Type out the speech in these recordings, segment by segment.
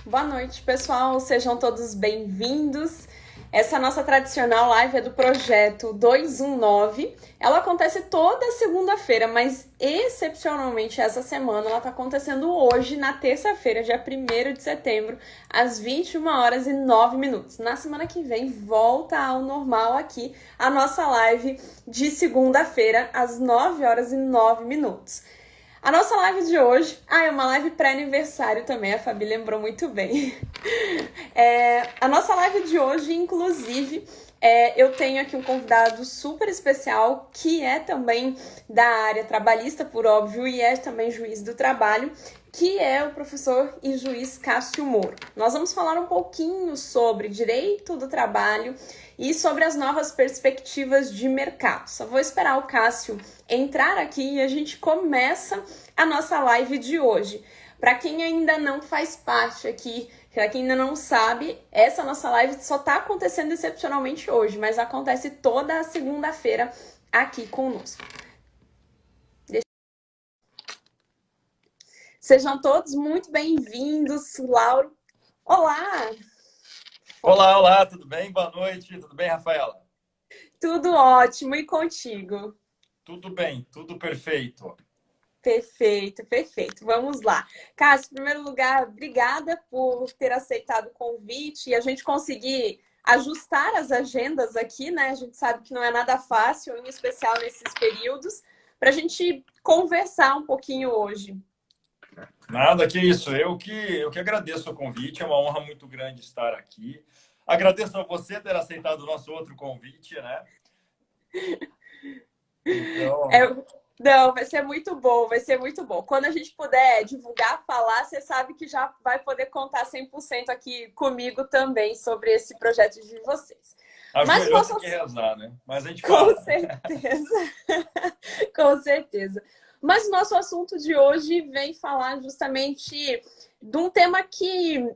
Boa noite, pessoal. Sejam todos bem-vindos. Essa nossa tradicional live é do projeto 219. Ela acontece toda segunda-feira, mas excepcionalmente essa semana ela está acontecendo hoje, na terça-feira, dia 1º de setembro, às 21h09. Na semana que vem, volta ao normal aqui a nossa live de segunda-feira, às 9h09. A nossa live de hoje... é uma live pré-aniversário também, a Fabi lembrou muito bem. A nossa live de hoje, inclusive, eu tenho aqui um convidado super especial, que é também da área trabalhista, por óbvio, e é também juiz do trabalho, que é o professor e juiz Cássio Moro. Nós vamos falar um pouquinho sobre direito do trabalho e sobre as novas perspectivas de mercado. Só vou esperar o Cássio entrar aqui e a gente começa a nossa live de hoje. Para quem ainda não faz parte aqui, para quem ainda não sabe, essa nossa live só está acontecendo excepcionalmente hoje, mas acontece toda a segunda-feira aqui conosco. Sejam todos muito bem-vindos, Lauro. Olá! Olá, tudo bem? Boa noite, tudo bem, Rafaela? Tudo ótimo, e contigo? Tudo bem, tudo perfeito. Perfeito. Vamos lá. Cássio, em primeiro lugar, obrigada por ter aceitado o convite e a gente conseguir ajustar as agendas aqui, né? A gente sabe que não é nada fácil, em especial nesses períodos, para a gente conversar um pouquinho hoje. Nada, que isso. Eu que agradeço o convite, é uma honra muito grande estar aqui. Agradeço a você ter aceitado o nosso outro convite, né? Então, Não, vai ser muito bom, vai ser muito bom. Quando a gente puder divulgar, falar, você sabe que já vai poder contar 100% aqui comigo também sobre esse projeto de vocês. Mas o ajoelhou nosso... tem que rezar, né? Mas a gente Com fala. certeza. Com certeza. Mas o nosso assunto de hoje vem falar justamente de um tema que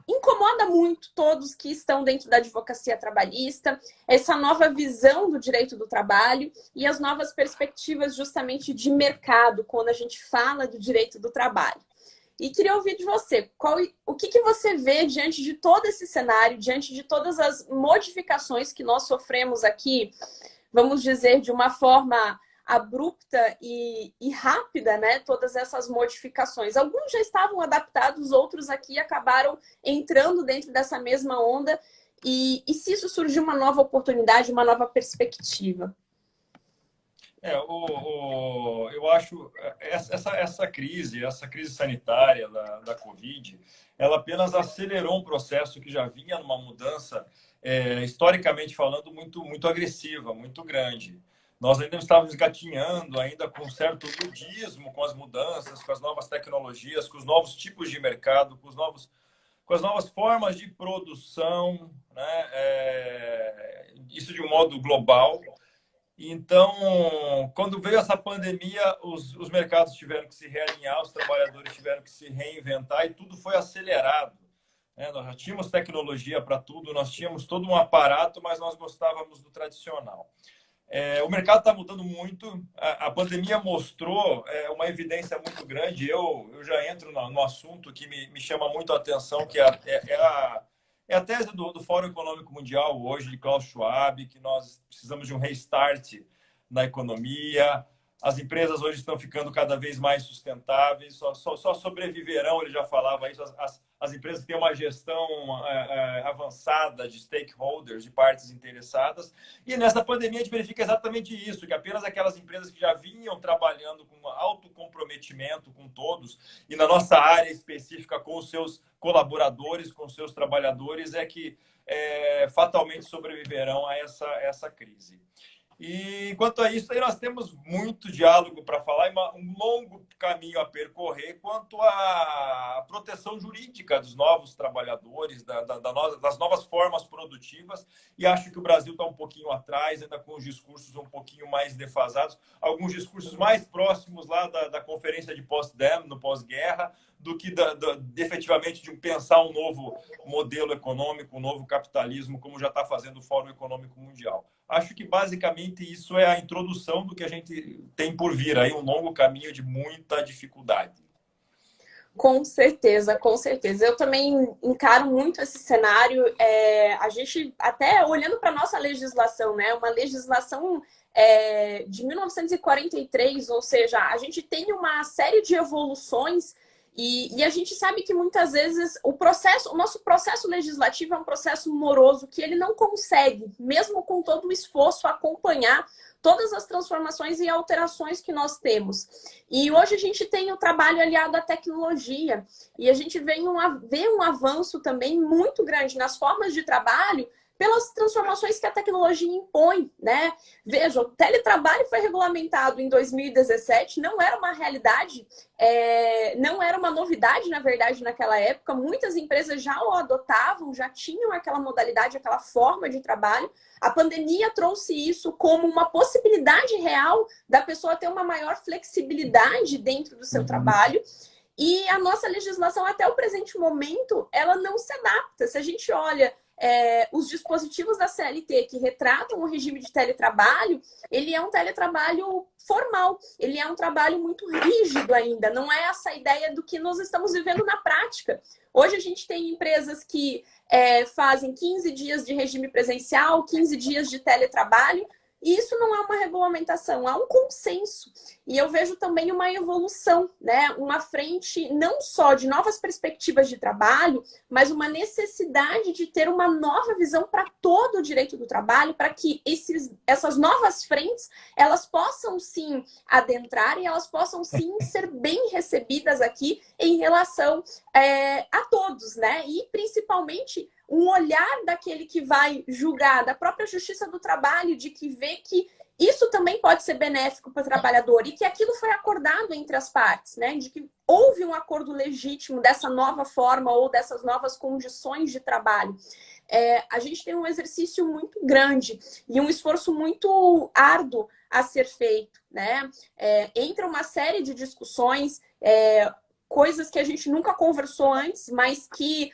incomoda muito todos que estão dentro da advocacia trabalhista, essa nova visão do direito do trabalho e as novas perspectivas justamente de mercado quando a gente fala do direito do trabalho. E queria ouvir de você, o que você vê diante de todo esse cenário, diante de todas as modificações que nós sofremos aqui, vamos dizer, de uma forma abrupta e rápida, né? Todas essas modificações. Alguns já estavam adaptados, outros aqui acabaram entrando dentro dessa mesma onda. E se isso surgir uma nova oportunidade, uma nova perspectiva? Eu acho essa crise sanitária da Covid, ela apenas acelerou um processo que já vinha numa mudança, historicamente falando, muito agressiva, muito grande. Nós ainda estávamos gatinhando, ainda com certo ludismo com as mudanças, com as novas tecnologias, com os novos tipos de mercado, com as novas formas de produção, né? Isso de um modo global. Então, quando veio essa pandemia, os mercados tiveram que se realinhar, os trabalhadores tiveram que se reinventar e tudo foi acelerado, né? Nós já tínhamos tecnologia para tudo, nós tínhamos todo um aparato, mas nós gostávamos do tradicional. O mercado está mudando muito, a pandemia mostrou uma evidência muito grande. Eu já entro no assunto que me chama muito a atenção, que é a tese do Fórum Econômico Mundial hoje, de Klaus Schwab, que nós precisamos de um restart na economia. As empresas hoje estão ficando cada vez mais sustentáveis, só sobreviverão, ele já falava isso, as empresas que têm uma gestão avançada de stakeholders, de partes interessadas. E nessa pandemia a gente verifica exatamente isso, que apenas aquelas empresas que já vinham trabalhando com alto comprometimento com todos, e na nossa área específica com os seus colaboradores, com os seus trabalhadores, é que fatalmente sobreviverão a essa crise. E quanto a isso, aí nós temos muito diálogo para falar e um longo caminho a percorrer quanto à proteção jurídica dos novos trabalhadores, das novas formas produtivas. E acho que o Brasil está um pouquinho atrás, ainda com os discursos um pouquinho mais defasados, alguns discursos mais próximos lá da conferência de Potsdam, no pós-guerra, do que efetivamente de pensar um novo modelo econômico, um novo capitalismo, como já está fazendo o Fórum Econômico Mundial. Acho que basicamente isso é a introdução do que a gente tem por vir aí, um longo caminho de muita dificuldade. Com certeza, com certeza. Eu também encaro muito esse cenário. A gente, até olhando para a nossa legislação, né? Uma legislação de 1943, ou seja, a gente tem uma série de evoluções e a gente sabe que muitas vezes o nosso processo legislativo é um processo moroso que ele não consegue, mesmo com todo o esforço, acompanhar todas as transformações e alterações que nós temos. E hoje a gente tem o trabalho aliado à tecnologia e a gente vê um avanço também muito grande nas formas de trabalho pelas transformações que a tecnologia impõe, né? Veja, o teletrabalho foi regulamentado em 2017, não era uma realidade, não era uma novidade, na verdade, naquela época. Muitas empresas já o adotavam, já tinham aquela modalidade, aquela forma de trabalho. A pandemia trouxe isso como uma possibilidade real da pessoa ter uma maior flexibilidade dentro do seu trabalho. E a nossa legislação, até o presente momento, ela não se adapta. Se a gente olha os dispositivos da CLT que retratam o regime de teletrabalho, ele é um teletrabalho formal, ele é um trabalho muito rígido ainda, não é essa ideia do que nós estamos vivendo na prática. Hoje a gente tem empresas que fazem 15 dias de regime presencial, 15 dias de teletrabalho, e isso não é uma regulamentação, há um consenso. E eu vejo também uma evolução, né? Uma frente não só de novas perspectivas de trabalho, mas uma necessidade de ter uma nova visão para todo o direito do trabalho, para que essas novas frentes, elas possam sim adentrar e elas possam sim ser bem recebidas aqui em relação a todos, né? E principalmente um olhar daquele que vai julgar, da própria Justiça do Trabalho, de que vê que isso também pode ser benéfico para o trabalhador e que aquilo foi acordado entre as partes, né? De que houve um acordo legítimo dessa nova forma ou dessas novas condições de trabalho. A gente tem um exercício muito grande e um esforço muito árduo a ser feito, né? Entre uma série de discussões, coisas que a gente nunca conversou antes, mas que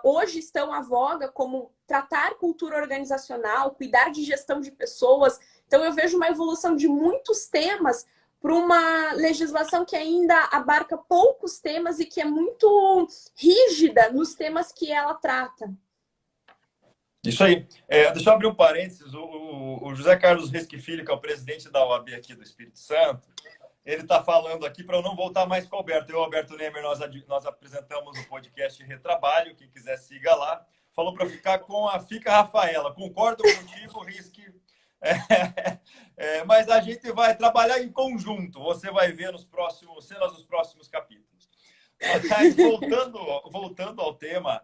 hoje estão à voga, como tratar cultura organizacional, cuidar de gestão de pessoas. Então, eu vejo uma evolução de muitos temas para uma legislação que ainda abarca poucos temas e que é muito rígida nos temas que ela trata. Isso aí. Deixa eu abrir um parênteses. O José Carlos Resque Filho, que é o presidente da OAB aqui do Espírito Santo, ele está falando aqui para eu não voltar mais com o Alberto. Eu e o Alberto Nemer, nós apresentamos o podcast Retrabalho. Quem quiser, siga lá. Falou para ficar com a Fica Rafaela. Concordo contigo, Risque. Mas a gente vai trabalhar em conjunto. Você vai ver cenas dos próximos capítulos. Mas voltando ao tema,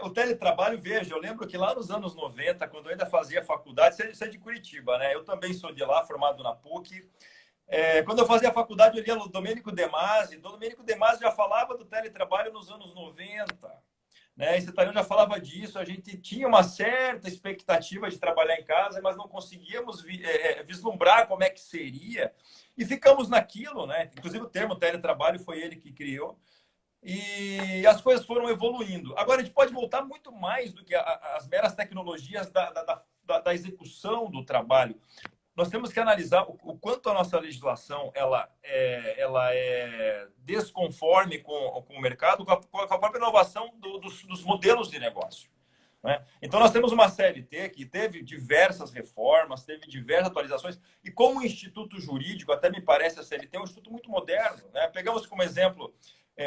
o teletrabalho, veja, eu lembro que lá nos anos 90, quando eu ainda fazia faculdade, você é de Curitiba, né? Eu também sou de lá, formado na PUC. Quando eu fazia faculdade, eu lia o Domênico De Masi. O Domênico De Masi já falava do teletrabalho nos anos 90. Né? Esse italiano já falava disso. A gente tinha uma certa expectativa de trabalhar em casa, mas não conseguíamos vislumbrar como é que seria. E ficamos naquilo, né? Inclusive o termo teletrabalho foi ele que criou. E as coisas foram evoluindo. Agora, a gente pode voltar muito mais do que as meras tecnologias da execução do trabalho. Nós temos que analisar o quanto a nossa legislação ela é desconforme com o mercado, com a própria inovação dos modelos de negócio. Né? Então, nós temos uma CLT que teve diversas reformas, teve diversas atualizações, e como instituto jurídico, até me parece a CLT é um instituto muito moderno. Né? Pegamos como exemplo,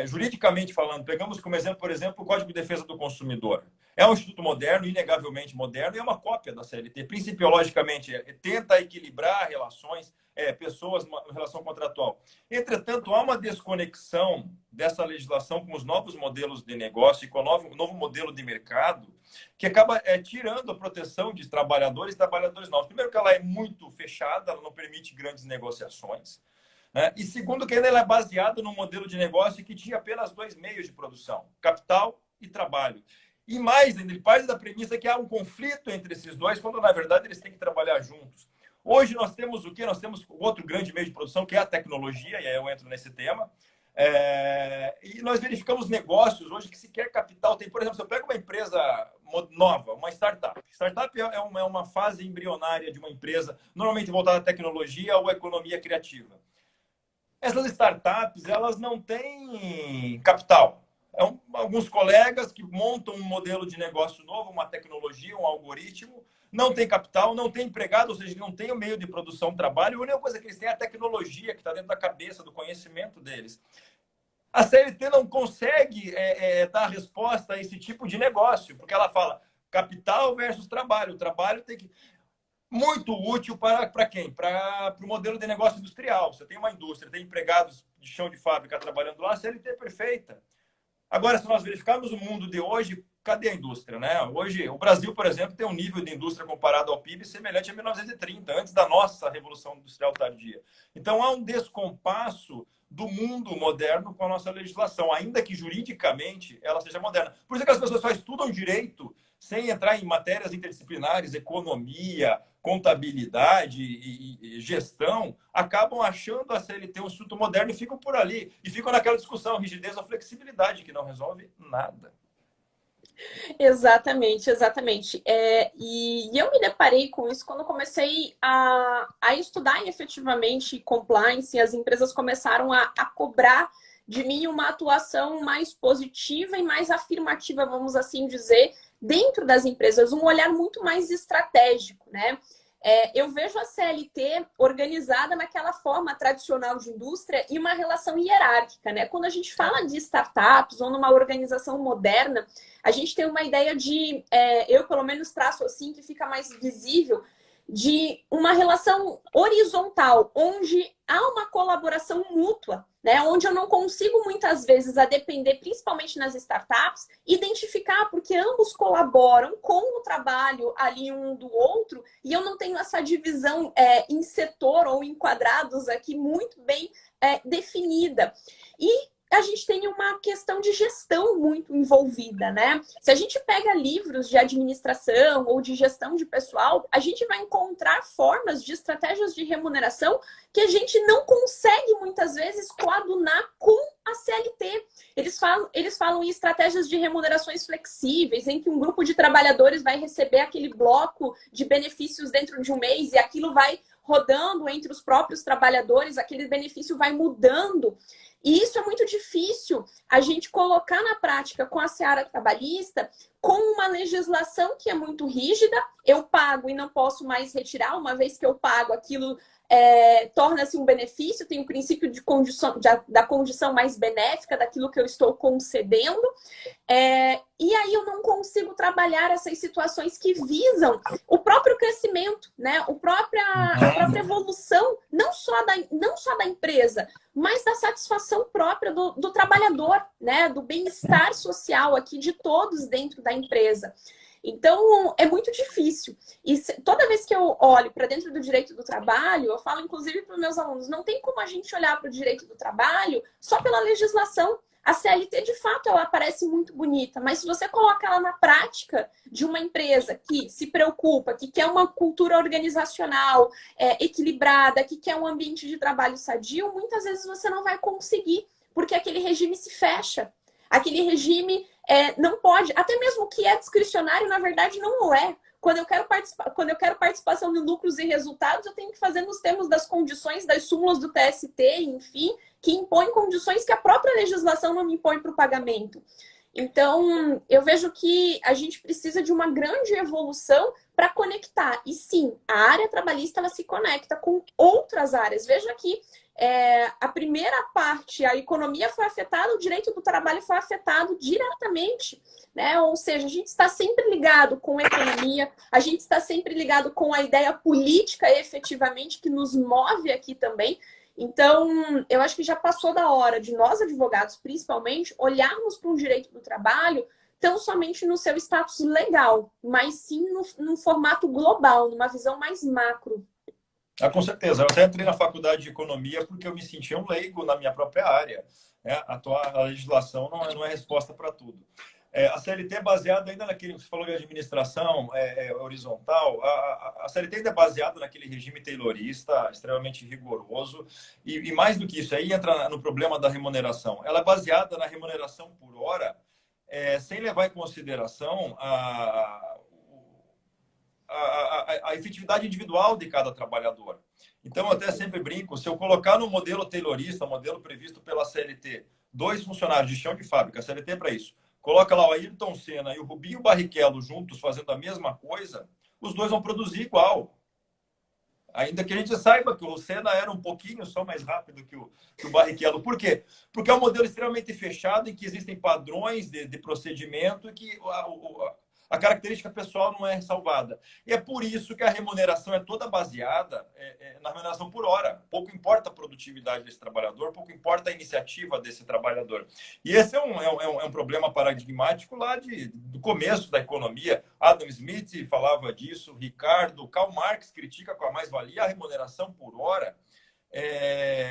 juridicamente falando, pegamos como exemplo, por exemplo, o Código de Defesa do Consumidor. É um instituto moderno, inegavelmente moderno, e é uma cópia da CLT. Principiologicamente, tenta equilibrar relações, pessoas, uma relação contratual. Entretanto, há uma desconexão dessa legislação com os novos modelos de negócio e com o novo modelo de mercado, que acaba tirando a proteção de trabalhadores e trabalhadores novos. Primeiro, que ela é muito fechada, ela não permite grandes negociações. Né? E segundo, que ainda ela é baseada num modelo de negócio que tinha apenas dois meios de produção, capital e trabalho. E mais ainda, ele parte da premissa que há um conflito entre esses dois, quando na verdade eles têm que trabalhar juntos. Hoje nós temos o quê? Nós temos outro grande meio de produção, que é a tecnologia, e aí eu entro nesse tema. E nós verificamos negócios hoje que sequer capital tem. Por exemplo, se eu pego uma empresa nova, uma startup. Startup é uma fase embrionária de uma empresa, normalmente voltada à tecnologia ou à economia criativa. Essas startups, elas não têm capital. Alguns colegas que montam um modelo de negócio novo, uma tecnologia, um algoritmo, não tem capital, não tem empregado, ou seja, não tem o meio de produção de trabalho. A única coisa que eles têm é a tecnologia que está dentro da cabeça, do conhecimento deles. A CLT não consegue dar resposta a esse tipo de negócio, porque ela fala capital versus trabalho. O trabalho tem que muito útil para quem? Para o modelo de negócio industrial. Você tem uma indústria, tem empregados de chão de fábrica trabalhando lá, a CLT é perfeita. Agora, se nós verificarmos o mundo de hoje, cadê a indústria, né? Hoje, o Brasil, por exemplo, tem um nível de indústria comparado ao PIB semelhante a 1930, antes da nossa Revolução Industrial tardia. Então, há um descompasso do mundo moderno com a nossa legislação, ainda que juridicamente ela seja moderna. Por isso que as pessoas só estudam direito sem entrar em matérias interdisciplinares, economia, contabilidade e gestão, acabam achando a CLT um instituto moderno e ficam por ali. E ficam naquela discussão, rigidez ou flexibilidade, que não resolve nada. Exatamente, exatamente. E eu me deparei com isso quando comecei a estudar efetivamente compliance, e as empresas começaram a cobrar de mim uma atuação mais positiva e mais afirmativa, vamos assim dizer, dentro das empresas, um olhar muito mais estratégico, né? Eu vejo a CLT organizada naquela forma tradicional de indústria e uma relação hierárquica, né? Quando a gente fala de startups ou numa organização moderna, a gente tem uma ideia de, eu pelo menos traço assim, que fica mais visível, de uma relação horizontal, onde há uma colaboração mútua, né? Onde eu não consigo muitas vezes, a depender, principalmente nas startups, identificar porque ambos colaboram com o trabalho ali um do outro, e eu não tenho essa divisão em setor ou em quadrados aqui muito bem definida. E a gente tem uma questão de gestão muito envolvida, né? Se a gente pega livros de administração ou de gestão de pessoal, a gente vai encontrar formas de estratégias de remuneração que a gente não consegue muitas vezes coadunar com a CLT. Eles falam em estratégias de remunerações flexíveis, em que um grupo de trabalhadores vai receber aquele bloco de benefícios dentro de um mês e aquilo vai rodando entre os próprios trabalhadores, aquele benefício vai mudando. E isso é muito difícil a gente colocar na prática com a seara trabalhista, com uma legislação que é muito rígida. Eu pago e não posso mais retirar, uma vez que eu pago aquilo torna-se um benefício, tem o princípio de condição, da condição mais benéfica daquilo que eu estou concedendo. E aí eu não consigo trabalhar essas situações que visam o próprio crescimento, né? A própria evolução, não só da empresa, mas da satisfação própria do trabalhador, né? Do bem-estar social aqui de todos dentro da empresa. Então, é muito difícil. E toda vez que eu olho para dentro do direito do trabalho, eu falo, inclusive, para os meus alunos, não tem como a gente olhar para o direito do trabalho só pela legislação. A CLT, de fato, ela parece muito bonita, mas se você coloca ela na prática de uma empresa que se preocupa, que quer uma cultura organizacional equilibrada, que quer um ambiente de trabalho sadio, muitas vezes você não vai conseguir, porque aquele regime se fecha. Aquele regime não pode, até mesmo o que é discricionário, na verdade, não é. Quando eu quero participação de lucros e resultados, eu tenho que fazer nos termos das condições das súmulas do TST, enfim, que impõem condições que a própria legislação não me impõe para o pagamento. Então, eu vejo que a gente precisa de uma grande evolução para conectar. E sim, a área trabalhista ela se conecta com outras áreas. Veja que a primeira parte, a economia foi afetada, o direito do trabalho foi afetado diretamente, né? Ou seja, a gente está sempre ligado com a economia, a gente está sempre ligado com a ideia política efetivamente que nos move aqui também. Então, eu acho que já passou da hora de nós, advogados, principalmente, olharmos para um direito do trabalho tão somente no seu status legal, mas sim num formato global, numa visão mais macro. Com certeza. Eu até entrei na faculdade de economia porque eu me sentia um leigo na minha própria área. A legislação não é resposta para tudo. A CLT é baseada ainda naquele, você falou de administração horizontal, a CLT ainda é baseada naquele regime taylorista, extremamente rigoroso, e mais do que isso, aí entra no problema da remuneração. Ela é baseada na remuneração por hora, sem levar em consideração a efetividade individual de cada trabalhador. Então, eu até sempre brinco, se eu colocar no modelo taylorista, modelo previsto pela CLT, 2 funcionários de chão de fábrica, a CLT é para isso, coloca lá o Ayrton Senna e o Rubinho Barrichello juntos fazendo a mesma coisa, os dois vão produzir igual. Ainda que a gente saiba que o Senna era um pouquinho só mais rápido que o Barrichello. Por quê? Porque é um modelo extremamente fechado, em que existem padrões de procedimento e que a característica pessoal não é salvada. E é por isso que a remuneração é toda baseada na remuneração por hora. Pouco importa a produtividade desse trabalhador, pouco importa a iniciativa desse trabalhador. E esse é um problema paradigmático lá do começo da economia. Adam Smith falava disso, Ricardo, Karl Marx critica com a mais-valia a remuneração por hora.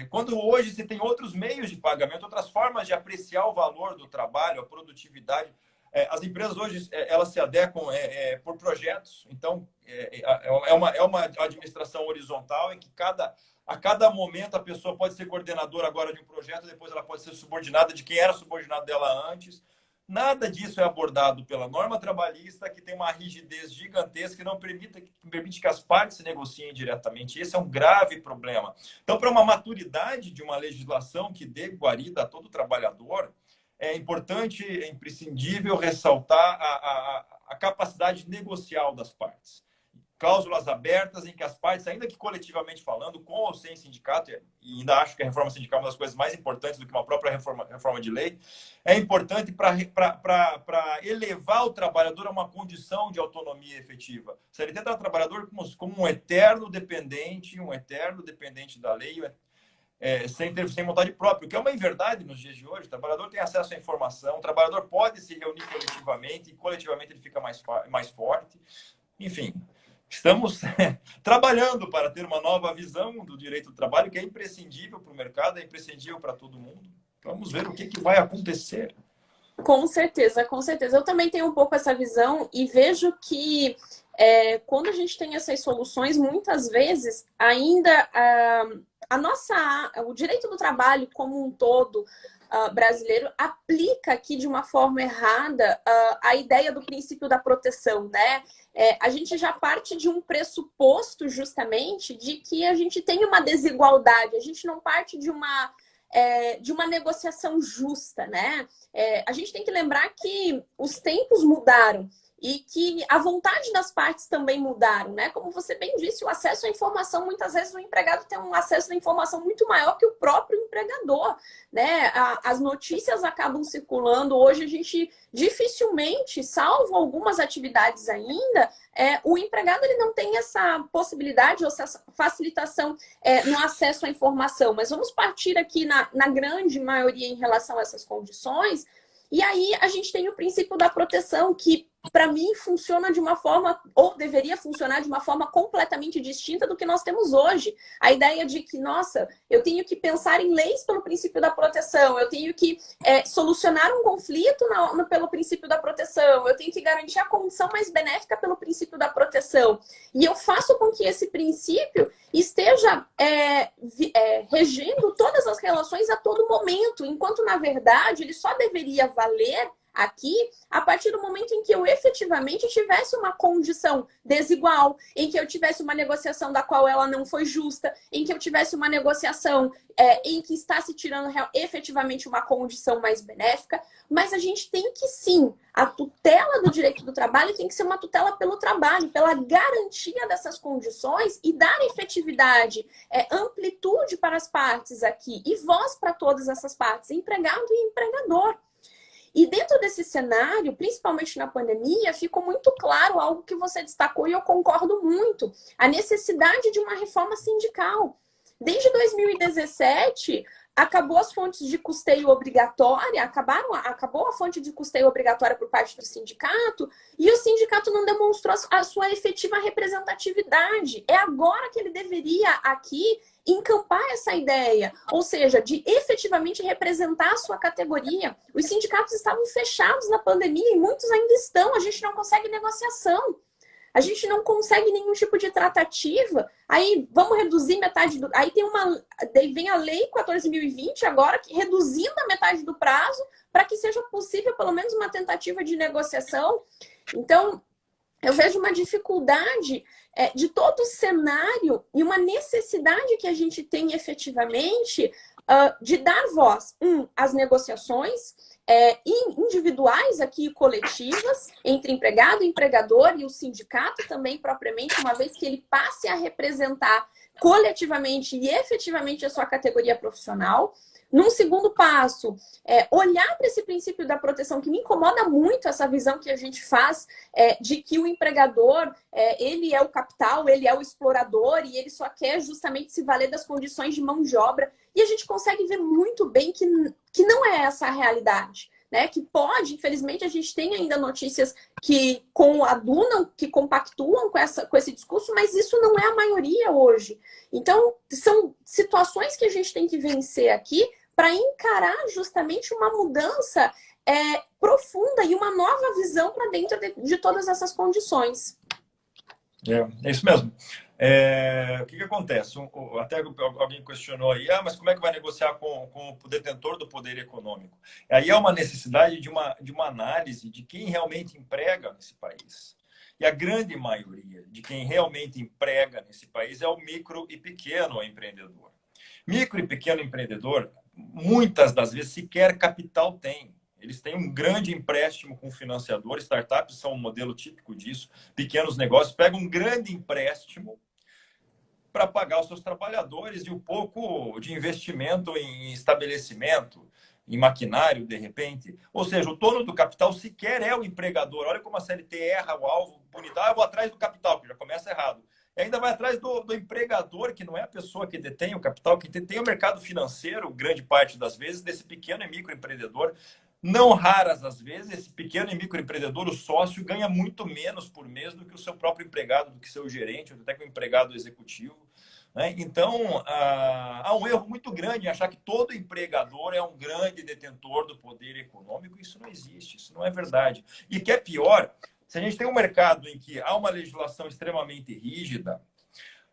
Quando hoje se tem outros meios de pagamento, outras formas de apreciar o valor do trabalho, a produtividade. As empresas hoje elas se adequam por projetos, então é uma administração horizontal em que a cada momento a pessoa pode ser coordenadora agora de um projeto, depois ela pode ser subordinada de quem era subordinado dela antes. Nada disso é abordado pela norma trabalhista, que tem uma rigidez gigantesca que não permite que as partes se negociem diretamente. Esse é um grave problema. Então, para uma maturidade de uma legislação que dê guarida a todo trabalhador, é importante, é imprescindível ressaltar a capacidade negocial das partes. Cláusulas abertas em que as partes, ainda que coletivamente falando, com ou sem sindicato, e ainda acho que a reforma sindical é uma das coisas mais importantes do que uma própria reforma de lei, é importante para elevar o trabalhador a uma condição de autonomia efetiva. Se ele tenta o trabalhador como um eterno dependente da lei, sem vontade própria, o que é uma inverdade nos dias de hoje. O trabalhador tem acesso à informação, o trabalhador pode se reunir coletivamente, e coletivamente ele fica mais forte. Enfim, estamos trabalhando para ter uma nova visão do direito do trabalho, que é imprescindível para o mercado, é imprescindível para todo mundo. Vamos ver o que vai acontecer. Com certeza, com certeza. Eu também tenho um pouco essa visão e vejo que quando a gente tem essas soluções, muitas vezes ainda o direito do trabalho como um todo brasileiro aplica aqui de uma forma errada a ideia do princípio da proteção, né? A gente já parte de um pressuposto justamente de que a gente tem uma desigualdade, a gente não parte de uma negociação justa, né? A gente tem que lembrar que os tempos mudaram e que a vontade das partes também mudaram, né? Como você bem disse, o acesso à informação, muitas vezes o empregado tem um acesso à informação muito maior que o próprio empregador, né? As notícias acabam circulando, hoje a gente dificilmente, salvo algumas atividades ainda, o empregado ele não tem essa possibilidade ou essa facilitação no acesso à informação, mas vamos partir aqui na grande maioria em relação a essas condições. E aí a gente tem o princípio da proteção, que para mim funciona de uma forma, ou deveria funcionar de uma forma completamente distinta do que nós temos hoje. A ideia de que, nossa, eu tenho que pensar em leis pelo princípio da proteção, eu tenho que solucionar um conflito pelo princípio da proteção, eu tenho que garantir a condição mais benéfica pelo princípio da proteção. E eu faço com que esse princípio esteja regendo todas as relações a todo momento, enquanto, na verdade, ele só deveria valer aqui a partir do momento em que eu efetivamente tivesse uma condição desigual, em que eu tivesse uma negociação da qual ela não foi justa, em que eu tivesse uma negociação em que está se tirando efetivamente uma condição mais benéfica, mas a gente tem que sim, a tutela do direito do trabalho tem que ser uma tutela pelo trabalho, pela garantia dessas condições e dar efetividade, amplitude para as partes aqui e voz para todas essas partes, empregado e empregador. E dentro desse cenário, principalmente na pandemia, ficou muito claro algo que você destacou e eu concordo muito, a necessidade de uma reforma sindical. Desde 2017, acabou as fontes de custeio obrigatória, acabou a fonte de custeio obrigatória por parte do sindicato e o sindicato não demonstrou a sua efetiva representatividade. É agora que ele deveria aqui encampar essa ideia, ou seja, de efetivamente representar a sua categoria. Os sindicatos estavam fechados na pandemia e muitos ainda estão, a gente não consegue negociação. A gente não consegue nenhum tipo de tratativa. Aí vamos reduzir metade do. Aí vem a Lei 14.020 agora, reduzindo a metade do prazo para que seja possível pelo menos uma tentativa de negociação. Então, eu vejo uma dificuldade de todo o cenário e uma necessidade que a gente tem efetivamente de dar voz, às negociações individuais aqui, coletivas, entre empregado, empregador e o sindicato também, propriamente, uma vez que ele passe a representar coletivamente e efetivamente a sua categoria profissional. Num segundo passo, olhar para esse princípio da proteção, que me incomoda muito essa visão que a gente faz de que o empregador, ele é o capital, ele é o explorador e ele só quer justamente se valer das condições de mão de obra. E a gente consegue ver muito bem que não é essa a realidade. Né, que pode, infelizmente, a gente tem ainda notícias que coadunam, que compactuam com esse discurso, mas isso não é a maioria hoje. Então, são situações que a gente tem que vencer aqui para encarar justamente uma mudança profunda e uma nova visão para dentro de todas essas condições. É isso mesmo. O que acontece? Até alguém questionou aí, mas como é que vai negociar com o detentor do poder econômico? Aí é uma necessidade de uma análise de quem realmente emprega nesse país. E a grande maioria de quem realmente emprega nesse país é o micro e pequeno empreendedor. Micro e pequeno empreendedor, muitas das vezes, sequer capital tem. Eles têm um grande empréstimo com financiador. Startups são um modelo típico disso. Pequenos negócios pegam um grande empréstimo para pagar os seus trabalhadores e um pouco de investimento em estabelecimento, em maquinário, de repente. Ou seja, o dono do capital sequer é o empregador. Olha como a CLT erra o alvo bonito. Eu vou atrás do capital, que já começa errado. E ainda vai atrás do empregador, que não é a pessoa que detém o capital, que tem o mercado financeiro, grande parte das vezes, desse pequeno e microempreendedor. Não raras as vezes, esse pequeno e microempreendedor, o sócio, ganha muito menos por mês do que o seu próprio empregado, do que seu gerente, ou até que o empregado executivo. Né? Então, há um erro muito grande em achar que todo empregador é um grande detentor do poder econômico. Isso não existe, isso não é verdade. E o que é pior, se a gente tem um mercado em que há uma legislação extremamente rígida,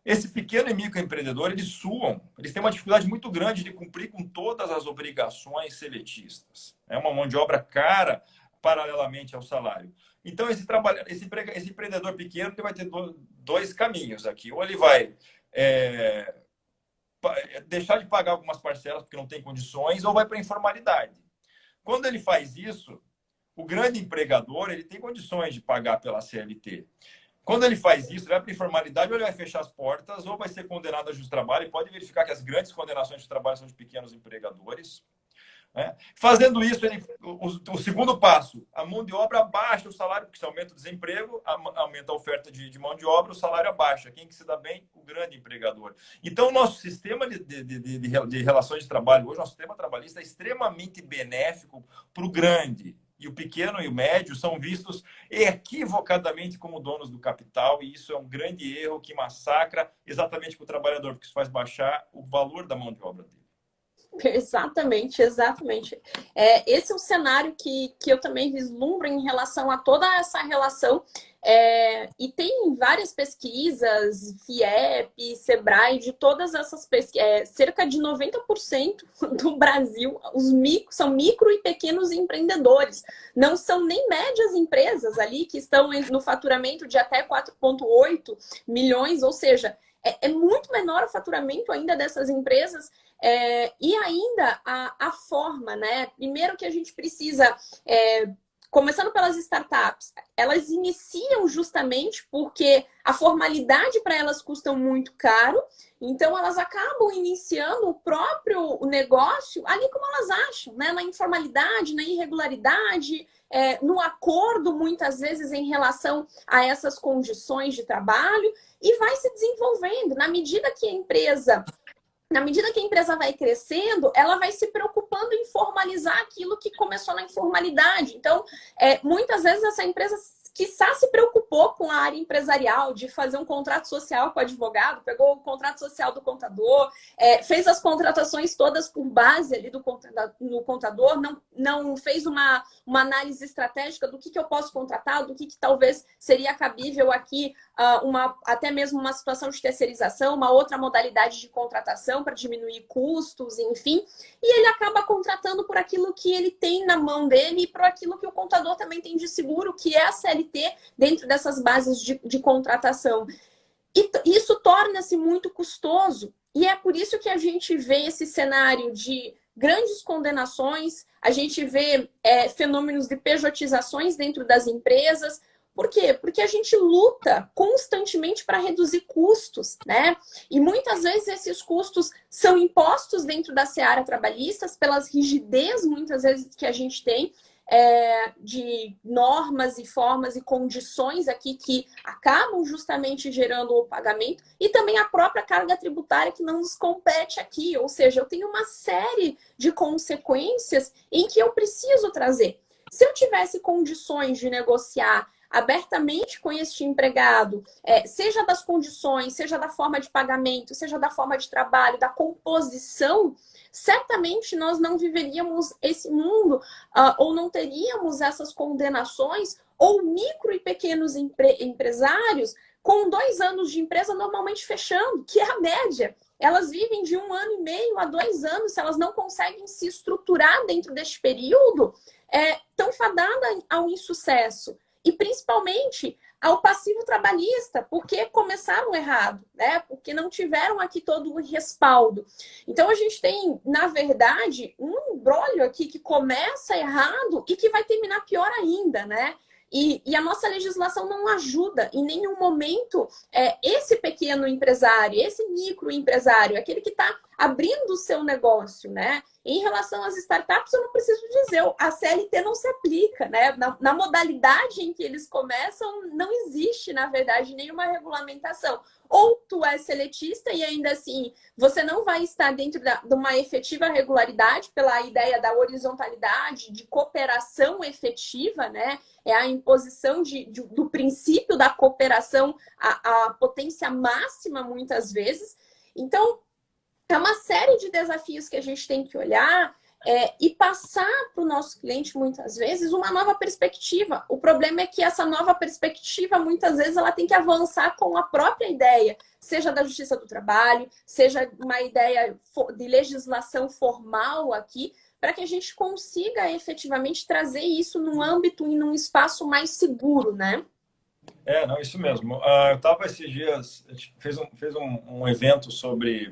esse pequeno e microempreendedor, eles suam, eles têm uma dificuldade muito grande de cumprir com todas as obrigações seletistas. É uma mão de obra cara paralelamente ao salário. Então, esse empreendedor pequeno ele vai ter dois caminhos aqui. Ou ele vai deixar de pagar algumas parcelas porque não tem condições, ou vai para a informalidade. Quando ele faz isso, o grande empregador ele tem condições de pagar pela CLT. Quando ele faz isso, ele vai para a informalidade, ou ele vai fechar as portas, ou vai ser condenado a justo trabalho. E pode verificar que as grandes condenações de trabalho são de pequenos empregadores. Né? Fazendo isso, o segundo passo, a mão de obra abaixa o salário, porque se aumenta o desemprego, aumenta a oferta de mão de obra, o salário abaixa. Quem que se dá bem? O grande empregador. Então, o nosso sistema de relações de trabalho hoje, nosso sistema trabalhista é extremamente benéfico para o grande. E o pequeno e o médio são vistos equivocadamente como donos do capital, e isso é um grande erro que massacra exatamente com o trabalhador, porque isso faz baixar o valor da mão de obra dele. Exatamente, exatamente. Esse é o cenário que eu também vislumbro em relação a toda essa relação. E tem várias pesquisas, FIEP, Sebrae, de todas essas pesquisas, cerca de 90% do Brasil, são micro e pequenos empreendedores. Não são nem médias empresas ali que estão no faturamento de até 4,8 milhões, ou seja, é muito menor o faturamento ainda dessas empresas. E ainda a forma, né? Primeiro que a gente precisa, começando pelas startups, elas iniciam justamente porque a formalidade para elas custa muito caro, então elas acabam iniciando o próprio negócio ali como elas acham, né? Na informalidade, na irregularidade, no acordo, muitas vezes, em relação a essas condições de trabalho, e vai se desenvolvendo. Na medida que a empresa vai crescendo, ela vai se preocupando em formalizar aquilo que começou na informalidade. Então, muitas vezes essa empresa quiçá se preocupou com a área empresarial, de fazer um contrato social com o advogado, pegou o contrato social do contador, fez as contratações todas por base ali no contador, não fez uma análise estratégica do que eu posso contratar, do que talvez seria cabível aqui até mesmo uma situação de terceirização, uma outra modalidade de contratação para diminuir custos, enfim, e ele acaba contratando por aquilo que ele tem na mão dele e por aquilo que o contador também tem de seguro, que é a CLT, dentro dessas bases de contratação. E isso torna-se muito custoso, e é por isso que a gente vê esse cenário de grandes condenações, a gente vê fenômenos de pejotizações dentro das empresas. Por quê? Porque a gente luta constantemente para reduzir custos, né? E muitas vezes esses custos são impostos dentro da seara trabalhista pelas rigidez, muitas vezes, que a gente tem, de normas e formas e condições aqui que acabam justamente gerando o pagamento, e também a própria carga tributária que não nos compete aqui. Ou seja, eu tenho uma série de consequências em que eu preciso trazer. Se eu tivesse condições de negociar abertamente com este empregado, seja das condições, seja da forma de pagamento, seja da forma de trabalho, da composição, certamente nós não viveríamos esse mundo, ou não teríamos essas condenações, ou micro e pequenos empresários com 2 anos de empresa normalmente fechando, que é a média. Elas vivem de 1 ano e meio a 2 anos, se elas não conseguem se estruturar dentro deste período, estão fadadas ao insucesso. E principalmente ao passivo trabalhista, porque começaram errado, né? Porque não tiveram aqui todo o respaldo. Então a gente tem, na verdade, um imbróglio aqui que começa errado e que vai terminar pior ainda, né? E a nossa legislação não ajuda em nenhum momento esse pequeno empresário, esse microempresário, aquele que está abrindo o seu negócio, né? Em relação às startups, eu não preciso dizer, a CLT não se aplica, né? Na modalidade em que eles começam, não existe, na verdade, nenhuma regulamentação. Ou tu é seletista e ainda assim você não vai estar dentro de uma efetiva regularidade pela ideia da horizontalidade, de cooperação efetiva, né? É a imposição do princípio da cooperação à potência máxima, muitas vezes. Então, é uma série de desafios que a gente tem que olhar e passar para o nosso cliente, muitas vezes, uma nova perspectiva. O problema é que essa nova perspectiva, muitas vezes, ela tem que avançar com a própria ideia, seja da Justiça do Trabalho, seja uma ideia de legislação formal aqui, para que a gente consiga efetivamente trazer isso num âmbito e num espaço mais seguro, né? Não, isso mesmo. Eu estava esses dias, a gente fez um evento sobre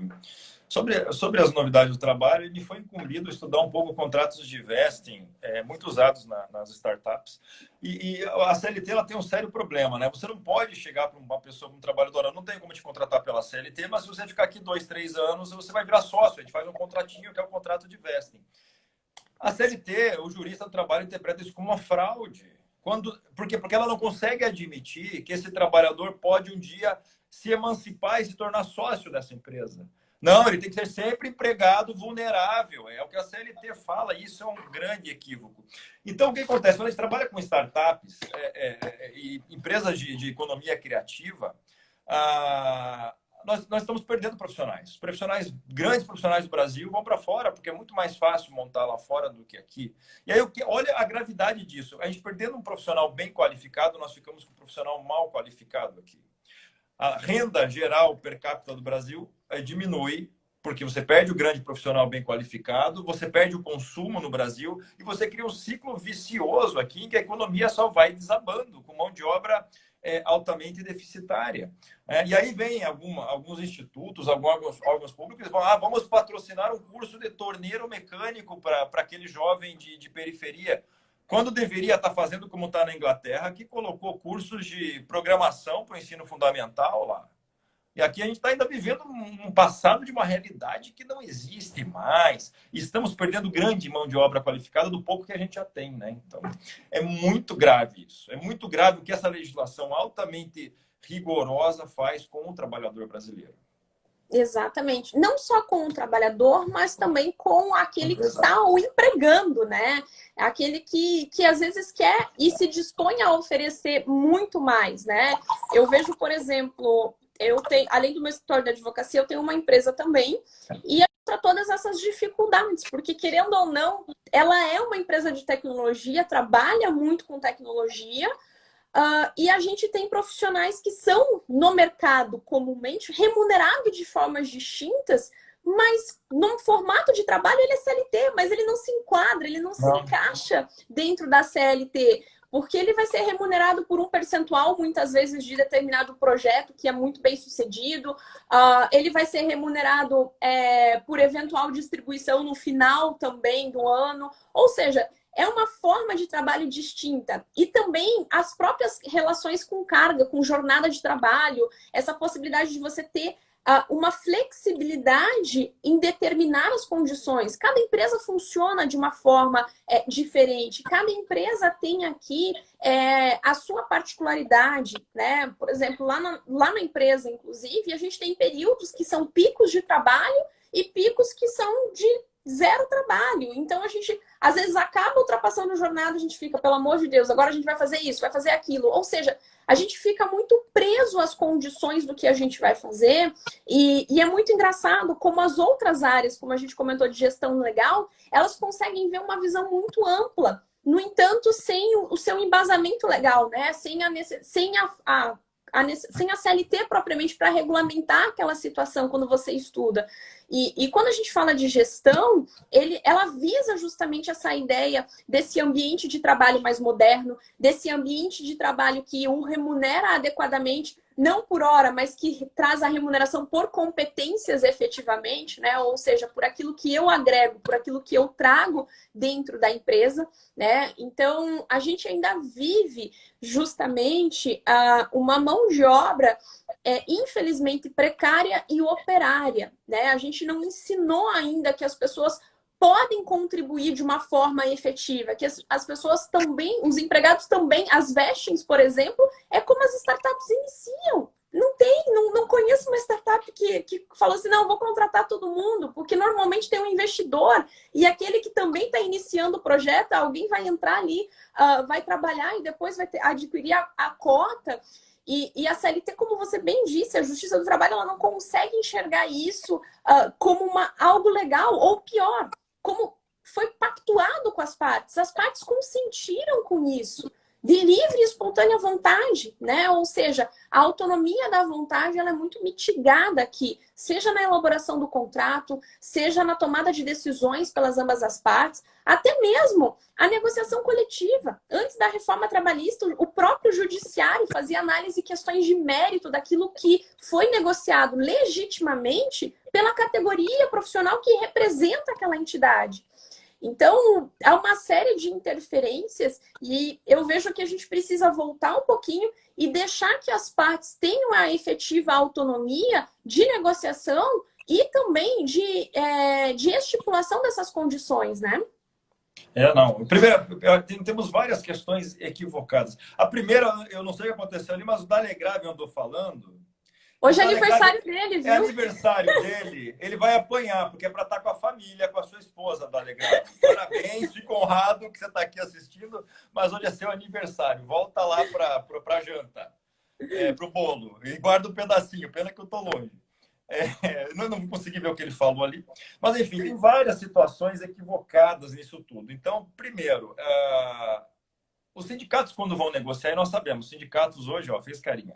as novidades do trabalho e me foi incumbido estudar um pouco contratos de vesting, muito usados nas startups. E a CLT ela tem um sério problema, né? Você não pode chegar para uma pessoa, um trabalhador, não tem como te contratar pela CLT, mas se você ficar aqui 2, 3 anos, você vai virar sócio. A gente faz um contratinho que é o contrato de vesting. A CLT, o jurista do trabalho, interpreta isso como uma fraude. Porque ela não consegue admitir que esse trabalhador pode um dia se emancipar e se tornar sócio dessa empresa. Não, ele tem que ser sempre empregado vulnerável. É o que a CLT fala, e isso é um grande equívoco. Então, o que acontece? Quando a gente trabalha com startups e empresas de economia criativa, nós estamos perdendo profissionais. Os grandes profissionais do Brasil vão para fora, porque é muito mais fácil montar lá fora do que aqui. E aí, olha a gravidade disso. A gente perdendo um profissional bem qualificado, nós ficamos com um profissional mal qualificado aqui. A renda geral per capita do Brasil diminui, porque você perde o grande profissional bem qualificado, você perde o consumo no Brasil e você cria um ciclo vicioso aqui em que a economia só vai desabando, com mão de obra altamente deficitária. E aí vem alguns institutos, alguns órgãos públicos, vão, vamos patrocinar um curso de torneiro mecânico para aquele jovem de periferia, quando deveria estar fazendo como está na Inglaterra, que colocou cursos de programação para o ensino fundamental lá. E aqui a gente está ainda vivendo um passado de uma realidade que não existe mais. E estamos perdendo grande mão de obra qualificada do pouco que a gente já tem, né? Então, é muito grave isso. É muito grave o que essa legislação altamente rigorosa faz com o trabalhador brasileiro. Exatamente. Não só com o trabalhador, mas também com aquele que está o empregando, né? Aquele que às vezes quer e se dispõe a oferecer muito mais, né? Eu vejo, por exemplo, além do meu escritório de advocacia, eu tenho uma empresa também, e para todas essas dificuldades, porque querendo ou não, ela é uma empresa de tecnologia, trabalha muito com tecnologia, E a gente tem profissionais que são, no mercado comumente, remunerados de formas distintas, mas num formato de trabalho ele é CLT, mas ele não se enquadra, ele não se encaixa dentro da CLT, porque ele vai ser remunerado por um percentual, muitas vezes, de determinado projeto que é muito bem sucedido, ele vai ser remunerado por eventual distribuição no final também do ano, ou seja, é uma forma de trabalho distinta. E também as próprias relações com carga, com jornada de trabalho, essa possibilidade de você ter uma flexibilidade em determinar as condições. Cada empresa funciona de uma forma diferente. Cada empresa tem aqui a sua particularidade, né? Por exemplo, lá na empresa, inclusive, a gente tem períodos que são picos de trabalho e picos que são de zero trabalho. Então, a gente, às vezes, acaba ultrapassando a jornada, a gente fica, pelo amor de Deus, agora a gente vai fazer isso, vai fazer aquilo. Ou seja, a gente fica muito preso às condições do que a gente vai fazer e é muito engraçado como as outras áreas, como a gente comentou de gestão legal, elas conseguem ver uma visão muito ampla. No entanto, sem o seu embasamento legal, né? Sem a CLT propriamente para regulamentar aquela situação quando você estuda. E quando a gente fala de gestão, ela visa justamente essa ideia desse ambiente de trabalho mais moderno, desse ambiente de trabalho que o remunera adequadamente, não por hora, mas que traz a remuneração por competências efetivamente, né? Ou seja, por aquilo que eu agrego, por aquilo que eu trago dentro da empresa, né? Então, a gente ainda vive justamente uma mão de obra infelizmente precária e operária, né? A gente não ensinou ainda que as pessoas podem contribuir de uma forma efetiva, que as pessoas também, os empregados também, as vestings, por exemplo, é como as startups iniciam. Não conheço uma startup que falou assim, não, vou contratar todo mundo, porque normalmente tem um investidor e aquele que também está iniciando o projeto, alguém vai entrar ali, vai trabalhar e depois vai adquirir a cota. E a CLT, como você bem disse, a Justiça do Trabalho ela não consegue enxergar isso como algo legal, ou pior, como foi pactuado com as partes consentiram com isso, de livre e espontânea vontade, né? Ou seja, a autonomia da vontade ela é muito mitigada aqui, seja na elaboração do contrato, seja na tomada de decisões pelas ambas as partes, até mesmo a negociação coletiva. Antes da reforma trabalhista, o próprio judiciário fazia análise e questões de mérito daquilo que foi negociado legitimamente pela categoria profissional que representa aquela entidade. Então, há uma série de interferências e eu vejo que a gente precisa voltar um pouquinho e deixar que as partes tenham a efetiva autonomia de negociação e também de estipulação dessas condições, né? Não. Primeiro, temos várias questões equivocadas. A primeira, eu não sei o que aconteceu ali, mas o Dalegrave andou falando. Hoje é aniversário dele, viu? É aniversário dele, ele vai apanhar, porque é para estar com a família, com a sua esposa, Dalegrave. Parabéns, fico honrado que você está aqui assistindo, mas hoje é seu aniversário. Volta lá para a janta, para o bolo, e guarda um pedacinho, pena que eu estou longe. Não consegui ver o que ele falou ali. Mas, enfim, tem várias situações equivocadas nisso tudo. Então, primeiro, os sindicatos, quando vão negociar, e nós sabemos, os sindicatos hoje, fez carinha.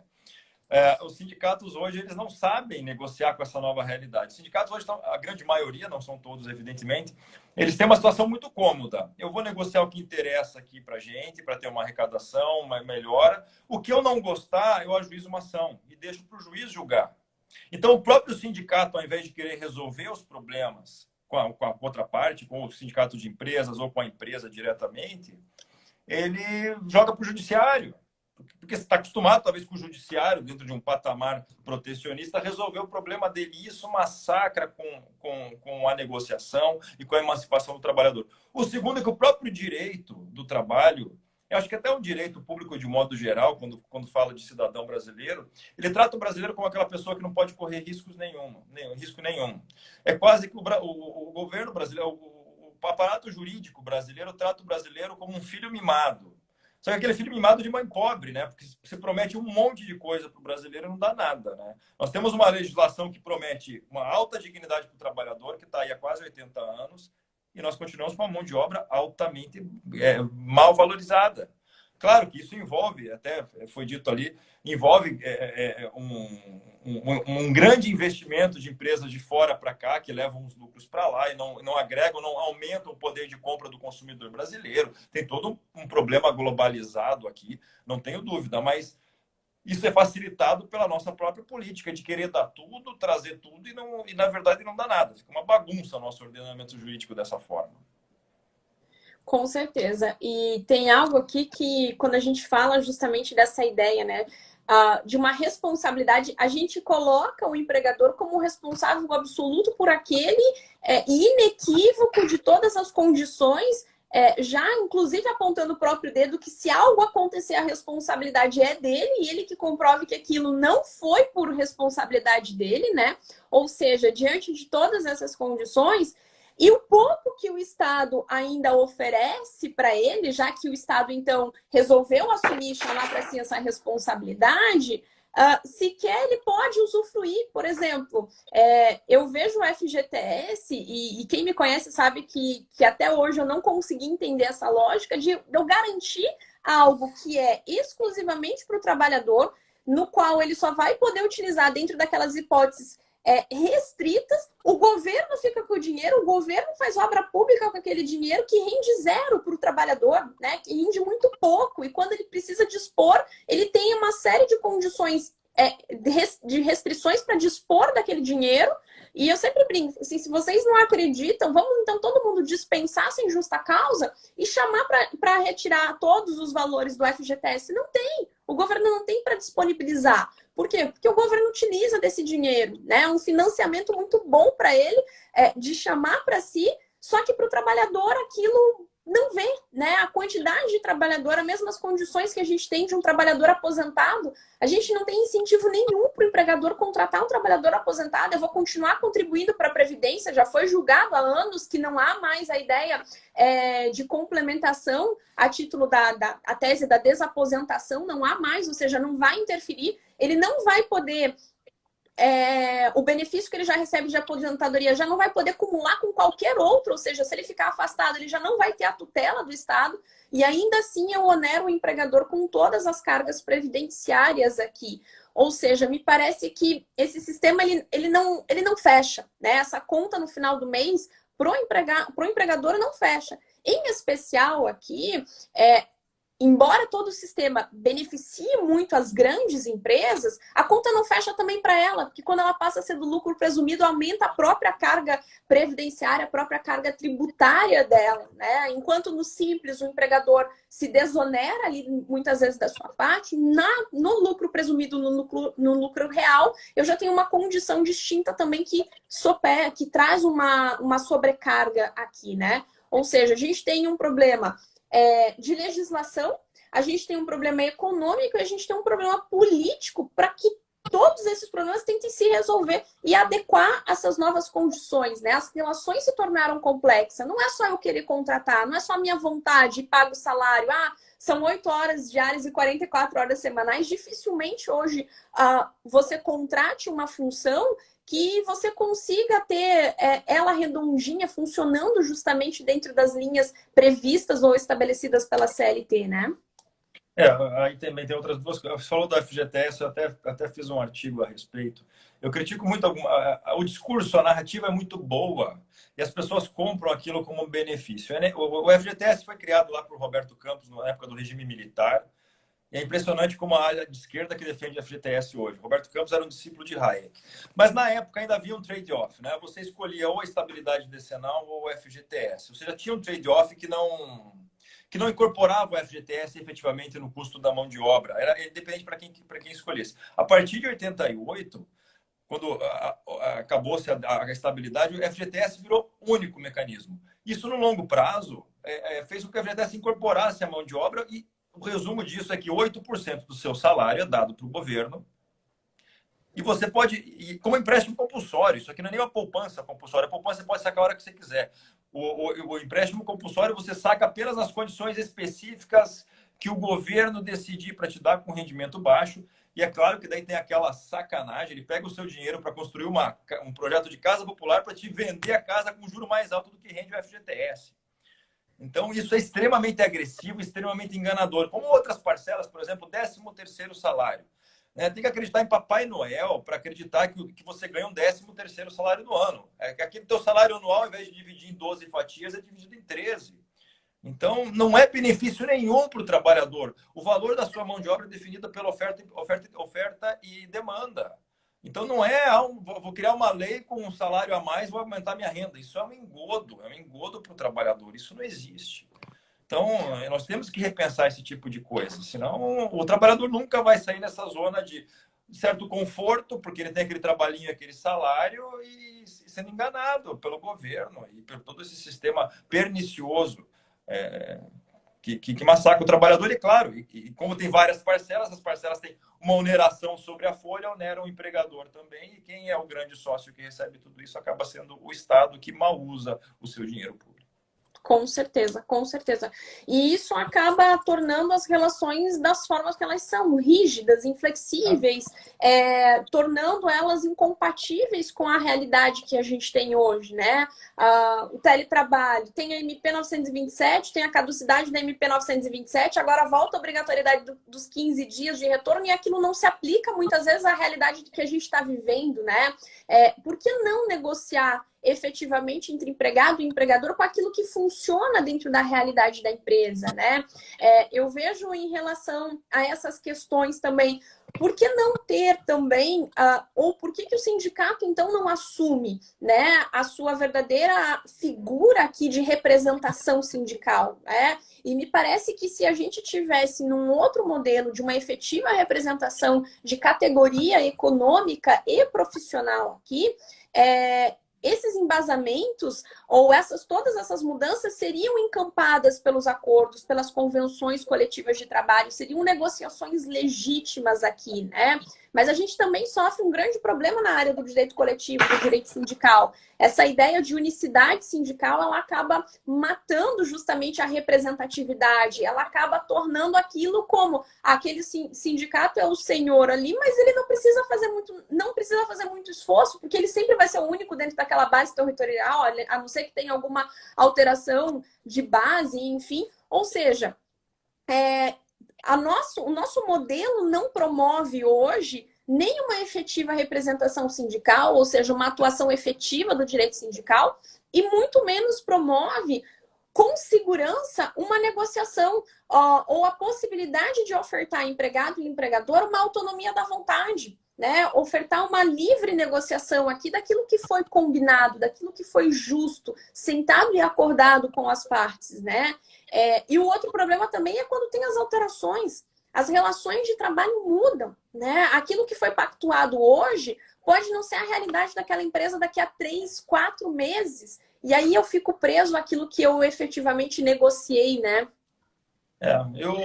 Os sindicatos hoje, eles não sabem negociar com essa nova realidade. Os sindicatos hoje, a grande maioria, não são todos, evidentemente, eles têm uma situação muito cômoda. Eu vou negociar o que interessa aqui para a gente, para ter uma arrecadação, uma melhora. O que eu não gostar, eu ajuizo uma ação e deixo para o juiz julgar. Então, o próprio sindicato, ao invés de querer resolver os problemas com a outra parte, com o sindicato de empresas ou com a empresa diretamente, ele joga para o judiciário. Porque você está acostumado, talvez, com o judiciário, dentro de um patamar protecionista, resolver o problema dele. E isso massacra com a negociação e com a emancipação do trabalhador. O segundo é que o próprio direito do trabalho, eu acho que até o direito público, de modo geral, quando fala de cidadão brasileiro, ele trata o brasileiro como aquela pessoa que não pode correr risco nenhum. É quase que o governo brasileiro, o aparato jurídico brasileiro trata o brasileiro como um filho mimado. Só que aquele filho mimado de mãe pobre, né? Porque você promete um monte de coisa para o brasileiro e não dá nada, né? Nós temos uma legislação que promete uma alta dignidade para o trabalhador, que está aí há quase 80 anos, e nós continuamos com uma mão de obra altamente mal valorizada. Claro que isso envolve, até foi dito ali, envolve um grande investimento de empresas de fora para cá, que levam os lucros para lá e não agregam, não aumentam o poder de compra do consumidor brasileiro. Tem todo um problema globalizado aqui, não tenho dúvida, mas isso é facilitado pela nossa própria política de querer dar tudo, trazer tudo e na verdade, não dá nada. Fica uma bagunça o nosso ordenamento jurídico dessa forma. Com certeza. E tem algo aqui que, quando a gente fala justamente dessa ideia, né, de uma responsabilidade, a gente coloca o empregador como responsável absoluto por aquele inequívoco de todas as condições, já inclusive apontando o próprio dedo que se algo acontecer, a responsabilidade é dele e ele que comprove que aquilo não foi por responsabilidade dele, né? Ou seja, diante de todas essas condições, e o pouco que o Estado ainda oferece para ele, já que o Estado, então, resolveu assumir e chamar para si essa responsabilidade, sequer ele pode usufruir. Por exemplo, eu vejo o FGTS, e quem me conhece sabe que até hoje eu não consegui entender essa lógica de eu garantir algo que é exclusivamente para o trabalhador, no qual ele só vai poder utilizar dentro daquelas hipóteses restritas, o governo fica com o dinheiro, o governo faz obra pública com aquele dinheiro que rende zero para o trabalhador, né? Que rende muito pouco, e quando ele precisa dispor, ele tem uma série de condições de restrições para dispor daquele dinheiro. E eu sempre brinco, assim, se vocês não acreditam, vamos então todo mundo dispensar sem justa causa e chamar para retirar todos os valores do FGTS. Não tem, o governo não tem para disponibilizar. Por quê? Porque o governo utiliza desse dinheiro, né? É um financiamento muito bom para ele, de chamar para si, só que para o trabalhador aquilo não vem, né? A quantidade de trabalhador, as mesmas condições que a gente tem de um trabalhador aposentado, a gente não tem incentivo nenhum para o empregador contratar um trabalhador aposentado. Eu vou continuar contribuindo para a Previdência, já foi julgado há anos que não há mais a ideia de complementação a título a tese da desaposentação, não há mais, ou seja, não vai interferir, ele não vai poder... o benefício que ele já recebe de aposentadoria já não vai poder acumular com qualquer outro, ou seja, se ele ficar afastado, ele já não vai ter a tutela do Estado, e ainda assim eu onero o empregador com todas as cargas previdenciárias aqui. Ou seja, me parece que esse sistema ele não fecha, né? Essa conta no final do mês pro empregador não fecha. Em especial aqui, embora todo o sistema beneficie muito as grandes empresas, a conta não fecha também para ela, porque quando ela passa a ser do lucro presumido, aumenta a própria carga previdenciária, a própria carga tributária dela, né? Enquanto no simples o empregador se desonera ali muitas vezes da sua parte, no lucro presumido, no lucro real, eu já tenho uma condição distinta também que traz uma sobrecarga aqui, né? Ou seja, a gente tem um problema de legislação, a gente tem um problema econômico e a gente tem um problema político para que todos esses problemas tentem se resolver e adequar essas novas condições, né? As relações se tornaram complexas. Não é só eu querer contratar, não é só a minha vontade e pago o salário. São 8 horas diárias e 44 horas semanais. Dificilmente hoje você contrate uma função que você consiga ter ela redondinha, funcionando justamente dentro das linhas previstas ou estabelecidas pela CLT, né? Aí também tem outras duas coisas. Você falou do FGTS, eu até fiz um artigo a respeito. Eu critico muito o discurso, a narrativa é muito boa e as pessoas compram aquilo como um benefício. O FGTS foi criado lá por Roberto Campos na época do regime militar. E é impressionante como a área de esquerda que defende a FGTS hoje. Roberto Campos era um discípulo de Hayek. Mas na época ainda havia um trade-off, né? Você escolhia ou a estabilidade decenal ou o FGTS. Você já tinha um trade-off que não incorporava o FGTS efetivamente no custo da mão de obra. Era independente para quem escolhesse. A partir de 88, quando acabou-se a estabilidade, o FGTS virou único mecanismo. Isso, no longo prazo, fez com que o FGTS incorporasse a mão de obra e o resumo disso é que 8% do seu salário é dado para o governo e você pode, como empréstimo compulsório, isso aqui não é nem uma poupança compulsória, a poupança você pode sacar a hora que você quiser. O empréstimo compulsório você saca apenas nas condições específicas que o governo decidir para te dar com rendimento baixo. E é claro que daí tem aquela sacanagem, ele pega o seu dinheiro para construir um projeto de casa popular para te vender a casa com juro mais alto do que rende o FGTS. Então, isso é extremamente agressivo, extremamente enganador. Como outras parcelas, por exemplo, o 13º salário. Né? Tem que acreditar em Papai Noel para acreditar que você ganha um 13º salário no ano. É que aquele teu salário anual, ao invés de dividir em 12 fatias, é dividido em 13. Então, não é benefício nenhum para o trabalhador. O valor da sua mão de obra é definido pela oferta e demanda. Então, não é, vou criar uma lei com um salário a mais, vou aumentar minha renda. Isso é um engodo para o trabalhador. Isso não existe. Então, nós temos que repensar esse tipo de coisa. Senão, o trabalhador nunca vai sair nessa zona de certo conforto, porque ele tem aquele trabalhinho, aquele salário, e sendo enganado pelo governo e por todo esse sistema pernicioso que massacra o trabalhador. E claro, e como tem várias parcelas, as parcelas têm uma oneração sobre a folha, onera o empregador também, e quem é o grande sócio que recebe tudo isso acaba sendo o Estado, que mal usa o seu dinheiro público. Com certeza, com certeza. E isso acaba tornando as relações das formas que elas são, rígidas, inflexíveis, tornando elas incompatíveis com a realidade que a gente tem hoje, né? O teletrabalho, tem a MP 927, tem a caducidade da MP 927, agora volta a obrigatoriedade dos 15 dias de retorno e aquilo não se aplica muitas vezes à realidade que a gente está vivendo, né? Por que não negociar efetivamente entre empregado e empregador com aquilo que funciona dentro da realidade da empresa, né? Eu vejo em relação a essas questões também, por que não ter também, ou por que o sindicato então não assume, né, a sua verdadeira figura aqui de representação sindical, né? E me parece que se a gente tivesse num outro modelo de uma efetiva representação de categoria econômica e profissional aqui, esses embasamentos ou todas essas mudanças seriam encampadas pelos acordos, pelas convenções coletivas de trabalho, seriam negociações legítimas aqui, né? Mas a gente também sofre um grande problema na área do direito coletivo, do direito sindical. Essa ideia de unicidade sindical, ela acaba matando justamente a representatividade, ela acaba tornando aquilo como aquele sindicato é o senhor ali, mas ele não precisa fazer muito esforço, porque ele sempre vai ser o único dentro daquela base territorial, a não ser que tenha alguma alteração de base, enfim. Ou seja, o nosso modelo não promove hoje nem uma efetiva representação sindical, ou seja, uma atuação efetiva do direito sindical, e muito menos promove com segurança uma negociação ou a possibilidade de ofertar a empregado e empregador uma autonomia da vontade, né? Ofertar uma livre negociação aqui daquilo que foi combinado, daquilo que foi justo, sentado e acordado com as partes, né? E o outro problema também é quando tem as alterações. As relações de trabalho mudam, né? Aquilo que foi pactuado hoje pode não ser a realidade daquela empresa daqui a 3, 4 meses. E aí eu fico preso àquilo que eu efetivamente negociei, né?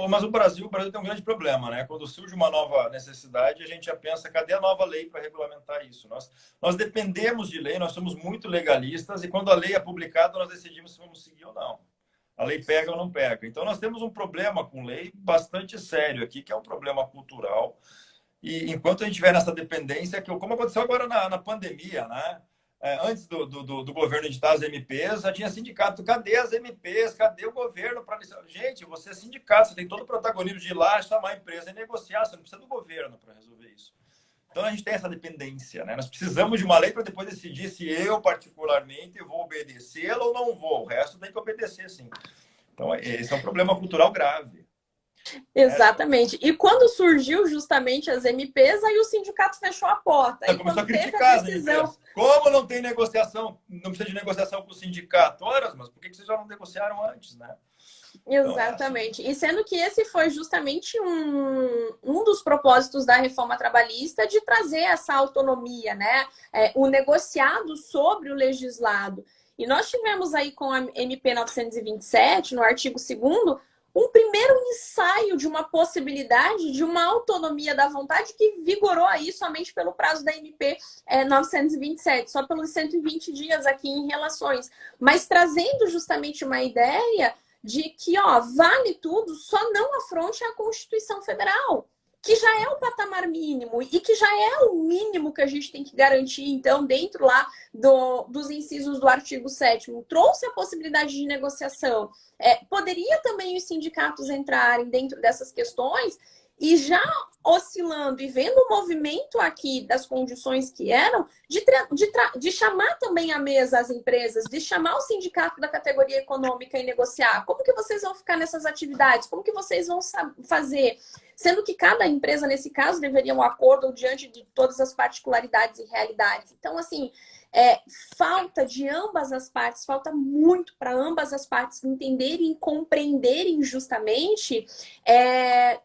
Mas o Brasil tem um grande problema, né? Quando surge uma nova necessidade, a gente já pensa, cadê a nova lei para regulamentar isso? Nós dependemos de lei, nós somos muito legalistas, e quando a lei é publicada, nós decidimos se vamos seguir ou não. A lei pega ou não pega. Então, nós temos um problema com lei bastante sério aqui, que é um problema cultural. E enquanto a gente tiver nessa dependência, como aconteceu agora na pandemia, né? Antes do governo editar as MPs, já tinha sindicato. Cadê as MPs? Cadê o governo para... Gente, você é sindicato, você tem todo o protagonismo de ir lá, chamar a empresa e negociar. Você não precisa do governo para resolver isso. Então, a gente tem essa dependência, né? Nós precisamos de uma lei para depois decidir se eu, particularmente, vou obedecê-la ou não vou. O resto tem que obedecer, sim. Então, esse é um problema cultural grave. Exatamente. E quando surgiu justamente as MPs, aí o sindicato fechou a porta. Aí começou a teve criticar a decisão... as MPs. Como não tem negociação, não precisa de negociação com o sindicato? Ora, mas por que vocês já não negociaram antes, né? Exatamente. E sendo que esse foi justamente um dos propósitos da reforma trabalhista de trazer essa autonomia, né? O negociado sobre o legislado. E nós tivemos aí com a MP 927, no artigo 2º, um primeiro ensaio de uma possibilidade de uma autonomia da vontade que vigorou aí somente pelo prazo da MP 927, só pelos 120 dias aqui em relações. Mas trazendo justamente uma ideia de que, vale tudo, só não afronte a Constituição Federal, que já é o patamar mínimo e que já é o mínimo que a gente tem que garantir, então, dentro lá dos incisos do artigo 7º, trouxe a possibilidade de negociação. Poderia também os sindicatos entrarem dentro dessas questões e já oscilando e vendo o movimento aqui das condições que eram, de chamar também à mesa as empresas, de chamar o sindicato da categoria econômica e negociar. Como que vocês vão ficar nessas atividades? Como que vocês vão fazer? Sendo que cada empresa, nesse caso, deveria um acordo diante de todas as particularidades e realidades. Então, assim, falta de ambas as partes, falta muito para ambas as partes entenderem e compreenderem justamente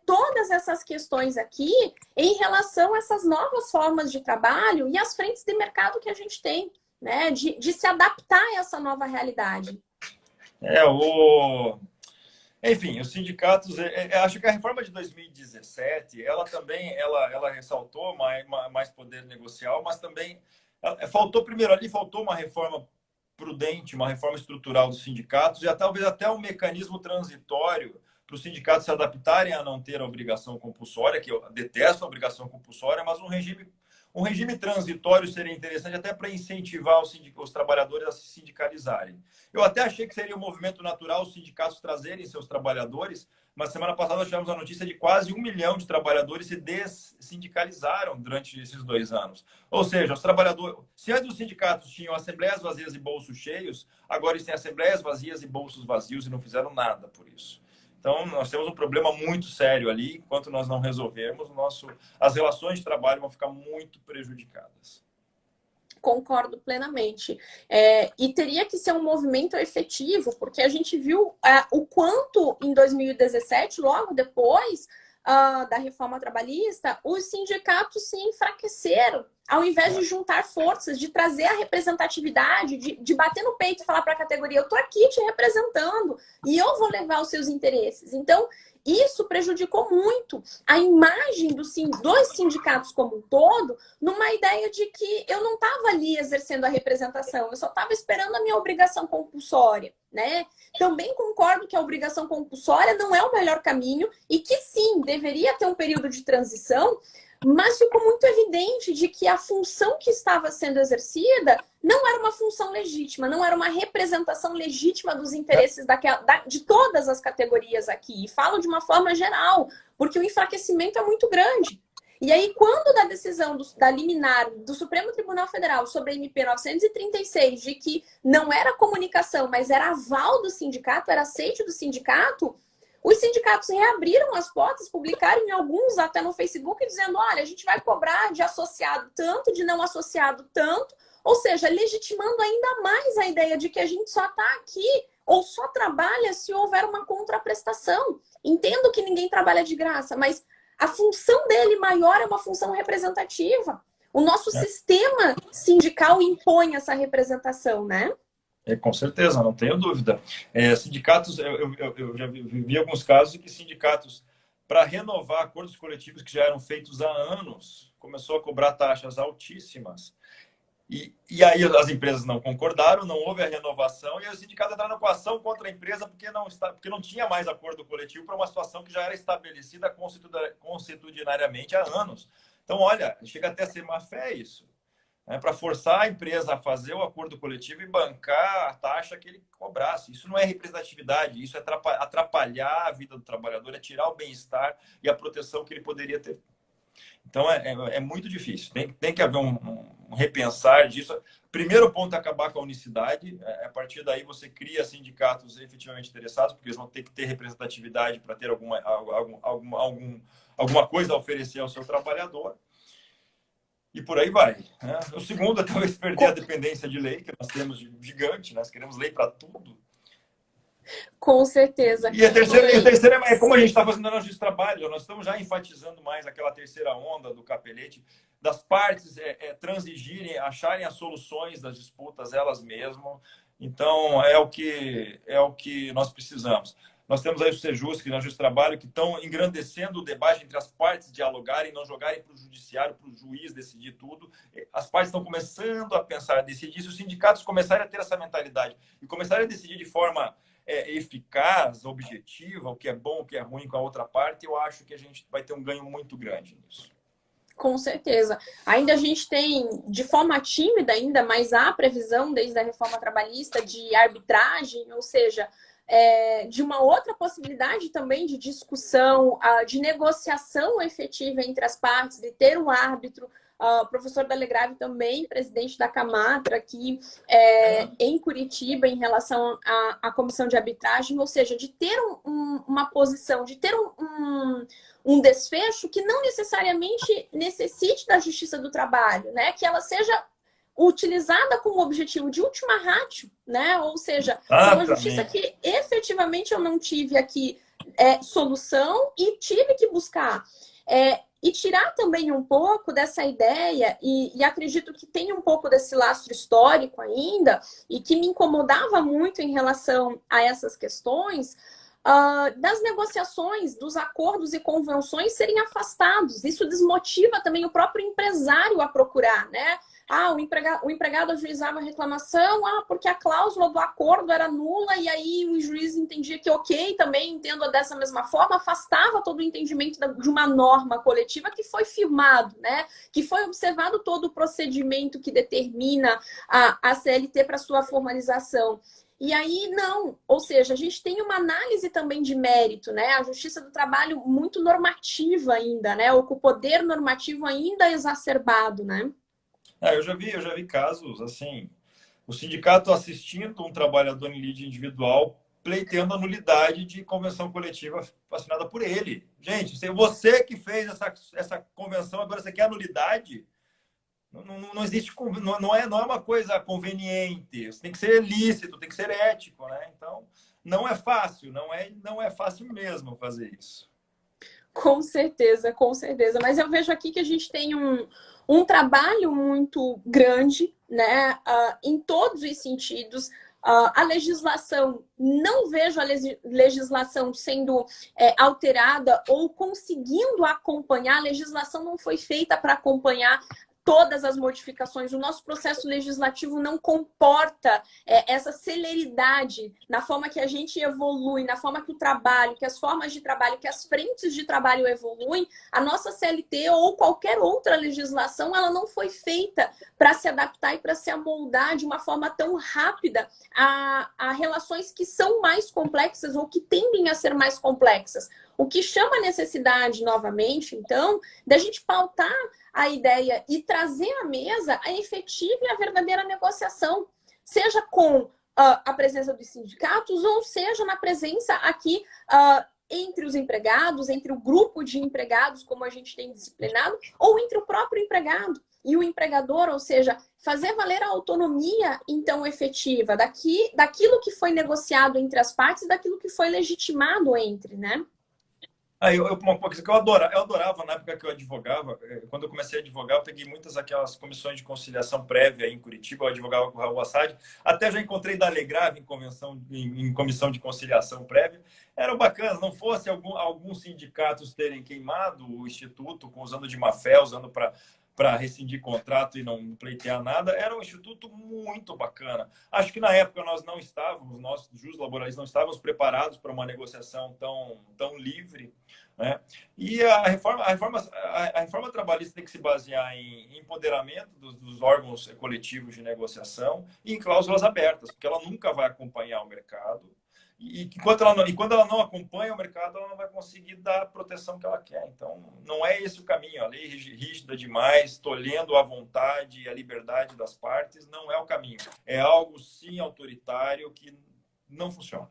todas essas questões aqui em relação a essas novas formas de trabalho e as frentes de mercado que a gente tem, né? De se adaptar a essa nova realidade. Enfim, os sindicatos, acho que a reforma de 2017, ela também, ela ressaltou mais poder negocial, mas também faltou uma reforma prudente, uma reforma estrutural dos sindicatos e talvez até um mecanismo transitório para os sindicatos se adaptarem a não ter a obrigação compulsória, que eu detesto a obrigação compulsória, mas um regime transitório seria interessante até para incentivar os trabalhadores a se sindicalizarem. Eu até achei que seria um movimento natural os sindicatos trazerem seus trabalhadores, mas semana passada nós tivemos a notícia de quase 1 milhão de trabalhadores se dessindicalizaram durante esses 2 anos. Ou seja, os trabalhadores, se antes os sindicatos tinham assembleias vazias e bolsos cheios, agora eles têm assembleias vazias e bolsos vazios e não fizeram nada por isso. Então, nós temos um problema muito sério ali. Enquanto nós não resolvermos, as relações de trabalho vão ficar muito prejudicadas. Concordo plenamente. E teria que ser um movimento efetivo, porque a gente viu o quanto em 2017, logo depois da reforma trabalhista, os sindicatos se enfraqueceram. Ao invés de juntar forças, de trazer a representatividade, de bater no peito e falar para a categoria, eu estou aqui te representando e eu vou levar os seus interesses. Então, isso prejudicou muito a imagem dos sindicatos como um todo, numa ideia de que eu não estava ali exercendo a representação, eu só estava esperando a minha obrigação compulsória, né? Também concordo que a obrigação compulsória não é o melhor caminho e que sim, deveria ter um período de transição, mas ficou muito evidente de que a função que estava sendo exercida não era uma função legítima, não era uma representação legítima dos interesses de todas as categorias aqui. E falo de uma forma geral, porque o enfraquecimento é muito grande. E aí, quando da decisão da liminar do Supremo Tribunal Federal sobre a MP 936, de que não era comunicação, mas era aval do sindicato, era aceite do sindicato, os sindicatos reabriram as portas, publicaram em alguns até no Facebook, dizendo, olha, a gente vai cobrar de associado tanto, de não associado tanto, ou seja, legitimando ainda mais a ideia de que a gente só está aqui ou só trabalha se houver uma contraprestação. Entendo que ninguém trabalha de graça, mas a função dele maior é uma função representativa. O nosso sistema sindical impõe essa representação, né? Com certeza, não tenho dúvida. Sindicatos, eu já vi alguns casos em que sindicatos, para renovar acordos coletivos que já eram feitos há anos, começou a cobrar taxas altíssimas. E aí as empresas não concordaram, não houve a renovação, e os sindicatos entraram com ação contra a empresa porque não tinha mais acordo coletivo para uma situação que já era estabelecida constitucionariamente há anos. Então, olha, chega até a ser má fé isso. Para forçar a empresa a fazer o acordo coletivo e bancar a taxa que ele cobrasse. Isso não é representatividade, isso é atrapalhar a vida do trabalhador, é tirar o bem-estar e a proteção que ele poderia ter. Então, é muito difícil. Tem que haver um repensar disso. Primeiro ponto é acabar com a unicidade. A partir daí, você cria sindicatos efetivamente interessados, porque eles vão ter que ter representatividade para ter alguma coisa a oferecer ao seu trabalhador. E por aí vai. Né? O segundo é talvez perder a dependência de lei, que nós temos gigante, nós queremos lei para tudo. Com certeza. E a terceira é como a gente está fazendo na justiça do trabalho. Nós estamos já enfatizando mais aquela terceira onda do capelete, das partes transigirem, acharem as soluções das disputas elas mesmas. Então, é o que nós precisamos. Nós temos aí o Sejusc, na Justiça do Trabalho, que estão engrandecendo o debate entre as partes dialogarem, não jogarem para o judiciário, para o juiz decidir tudo. As partes estão começando a pensar, a decidir. Se os sindicatos começarem a ter essa mentalidade e começarem a decidir de forma eficaz, objetiva, o que é bom, o que é ruim com a outra parte, eu acho que a gente vai ter um ganho muito grande nisso. Com certeza. Ainda a gente tem, de forma tímida ainda, mas há previsão desde a reforma trabalhista de arbitragem, ou seja, de uma outra possibilidade também de discussão, de negociação efetiva entre as partes, de ter um árbitro. O professor Dalegrave também, presidente da Camatra aqui em Curitiba, em relação à comissão de arbitragem, ou seja, de ter uma posição, de ter um desfecho que não necessariamente necessite da Justiça do Trabalho, né? Que ela seja utilizada como objetivo de última ratio, né? Ou seja, foi uma justiça que efetivamente eu não tive aqui solução e tive que buscar. E tirar também um pouco dessa ideia, e acredito que tem um pouco desse lastro histórico ainda, e que me incomodava muito em relação a essas questões, das negociações, dos acordos e convenções serem afastados. Isso desmotiva também o próprio empresário a procurar, né? O empregado ajuizava a reclamação, porque a cláusula do acordo era nula, e aí o juiz entendia que ok, também entendo dessa mesma forma, afastava todo o entendimento de uma norma coletiva que foi firmado, né? Que foi observado todo o procedimento que determina a CLT para sua formalização. E aí, não. Ou seja, a gente tem uma análise também de mérito, né? A Justiça do Trabalho muito normativa ainda, né? Com o poder normativo ainda exacerbado, né? Eu já vi casos, assim, o sindicato assistindo um trabalhador em lide individual pleiteando a nulidade de convenção coletiva assinada por ele. Gente, se você que fez essa convenção, agora você quer a nulidade? Não existe, não é uma coisa conveniente. Isso tem que ser lícito, tem que ser ético, né? Então, não é fácil, não é fácil mesmo fazer isso. Com certeza, com certeza. Mas eu vejo aqui que a gente tem um trabalho muito grande, né? Em todos os sentidos. A legislação, não vejo a legislação sendo alterada ou conseguindo acompanhar. A legislação não foi feita para acompanhar todas as modificações. O nosso processo legislativo não comporta essa celeridade na forma que a gente evolui, na forma que o trabalho, que as formas de trabalho, que as frentes de trabalho evoluem. A nossa CLT ou qualquer outra legislação, ela não foi feita para se adaptar e para se amoldar de uma forma tão rápida a relações que são mais complexas ou que tendem a ser mais complexas. O que chama a necessidade, novamente, então, da gente pautar a ideia e trazer à mesa a efetiva e a verdadeira negociação, seja com a presença dos sindicatos ou seja na presença aqui entre os empregados, entre o grupo de empregados, como a gente tem disciplinado, ou entre o próprio empregado e o empregador, ou seja, fazer valer a autonomia, então, efetiva daquilo que foi negociado entre as partes e daquilo que foi legitimado entre, né? Uma coisa que eu adorava na época que eu advogava, quando eu comecei a advogar, eu peguei muitas aquelas comissões de conciliação prévia em Curitiba, eu advogava com o Raul Assad, até já encontrei Dalegrave em comissão de conciliação prévia, eram bacanas, não fosse alguns sindicatos terem queimado o instituto, usando de má fé, usando para rescindir contrato e não pleitear nada, era um instituto muito bacana. Acho que na época nós justos laborais não estávamos preparados para uma negociação tão livre, né? E a reforma trabalhista tem que se basear em empoderamento dos órgãos coletivos de negociação e em cláusulas abertas, porque ela nunca vai acompanhar o mercado. E quando ela não acompanha o mercado, ela não vai conseguir dar a proteção que ela quer. Então, não é esse o caminho. A lei rígida demais, tolhendo a vontade e a liberdade das partes, não é o caminho. É algo, sim, autoritário que não funciona.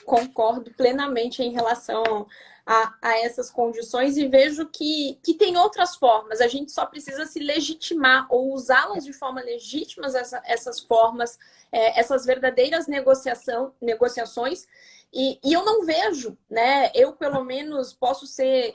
Concordo plenamente em relação a essas condições e vejo que tem outras formas. A gente só precisa se legitimar ou usá-las de forma legítima, essas formas, essas verdadeiras negociações. E eu não vejo, né? Eu, pelo menos, posso ser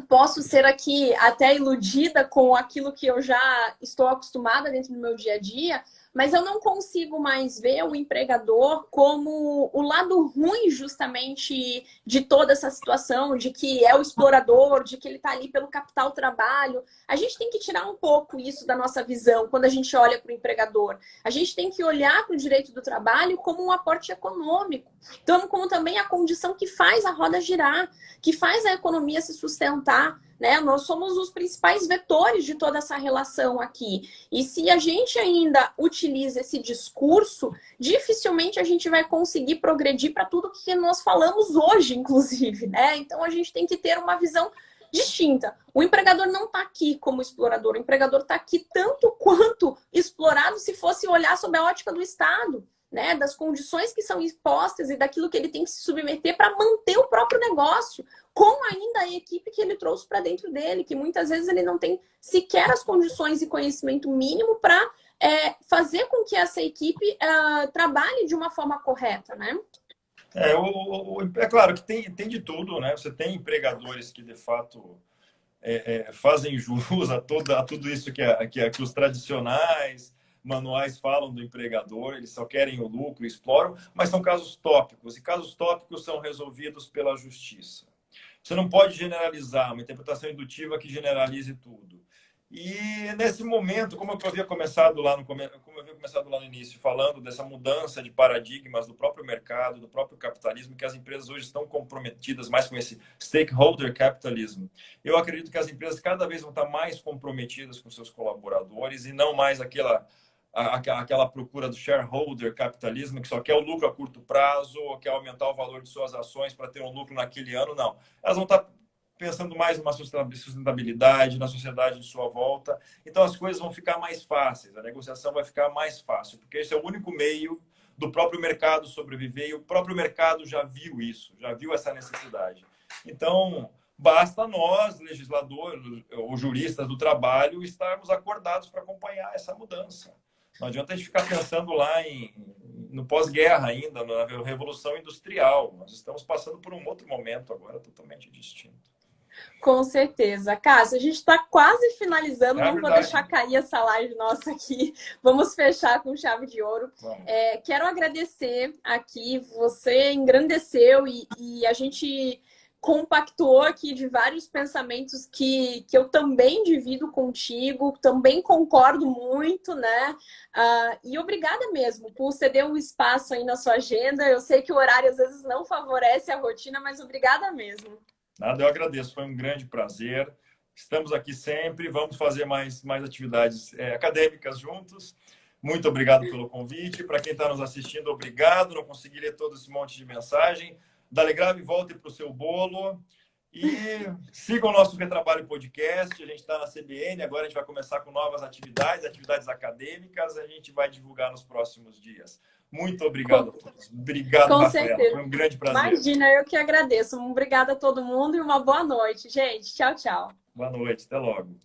posso ser aqui até iludida com aquilo que eu já estou acostumada dentro do meu dia a dia, mas eu não consigo mais ver o empregador como o lado ruim justamente de toda essa situação, de que é o explorador, de que ele está ali pelo capital trabalho. A gente tem que tirar um pouco isso da nossa visão quando a gente olha para o empregador. A gente tem que olhar para o direito do trabalho como um aporte econômico. Então, como também a condição que faz a roda girar, que faz a economia se sustentar, né? Nós somos os principais vetores de toda essa relação aqui. E se a gente ainda utiliza esse discurso, dificilmente a gente vai conseguir progredir para tudo que nós falamos hoje, inclusive, né? Então a gente tem que ter uma visão distinta. O empregador não está aqui como explorador, o empregador está aqui tanto quanto explorado se fosse olhar sob a ótica do Estado, né, das condições que são impostas e daquilo que ele tem que se submeter para manter o próprio negócio, com ainda a equipe que ele trouxe para dentro dele, que muitas vezes ele não tem sequer as condições e conhecimento mínimo para fazer com que essa equipe trabalhe de uma forma correta, né? É claro que tem de tudo, né? Você tem empregadores que, de fato, fazem jus a tudo isso que os tradicionais manuais falam do empregador, eles só querem o lucro, exploram, mas são casos tópicos, e casos tópicos são resolvidos pela justiça. Você não pode generalizar uma interpretação indutiva que generalize tudo. E nesse momento, como eu havia começado lá no início, falando dessa mudança de paradigmas do próprio mercado, do próprio capitalismo, que as empresas hoje estão comprometidas mais com esse stakeholder capitalism. Eu acredito que as empresas cada vez vão estar mais comprometidas com seus colaboradores e não mais aquela procura do shareholder capitalismo, que só quer o lucro a curto prazo, ou quer aumentar o valor de suas ações para ter um lucro naquele ano, não. Elas vão estar pensando mais numa sustentabilidade, na sociedade de sua volta. Então, as coisas vão ficar mais fáceis, a negociação vai ficar mais fácil, porque esse é o único meio do próprio mercado sobreviver, e o próprio mercado já viu isso, já viu essa necessidade. Então, basta nós, legisladores ou juristas do trabalho, estarmos acordados para acompanhar essa mudança. Não adianta a gente ficar pensando lá no pós-guerra ainda, na Revolução Industrial. Nós estamos passando por um outro momento agora totalmente distinto. Com certeza. Cássio, a gente está quase finalizando, não vou deixar cair essa live nossa aqui. Vamos fechar com chave de ouro. Quero agradecer aqui, você engrandeceu e a gente compactuou aqui de vários pensamentos que eu também divido contigo, também concordo muito, né? E obrigada mesmo por ceder um espaço aí na sua agenda. Eu sei que o horário às vezes não favorece a rotina, mas obrigada mesmo. Nada, eu agradeço, foi um grande prazer. Estamos aqui sempre, vamos fazer mais atividades acadêmicas juntos. Muito obrigado pelo convite. Para quem está nos assistindo, obrigado. Não consegui ler todo esse monte de mensagem. Dalegrave, volte para o seu bolo. E sigam o nosso Retrabalho Podcast. A gente está na CBN, agora a gente vai começar com novas atividades acadêmicas. A gente vai divulgar nos próximos dias. Muito obrigado a todos. Obrigado, com Rafaela. certeza. Foi um grande prazer. Imagina, eu que agradeço. Obrigada a todo mundo e uma boa noite, gente. Tchau, tchau. Boa noite, até logo.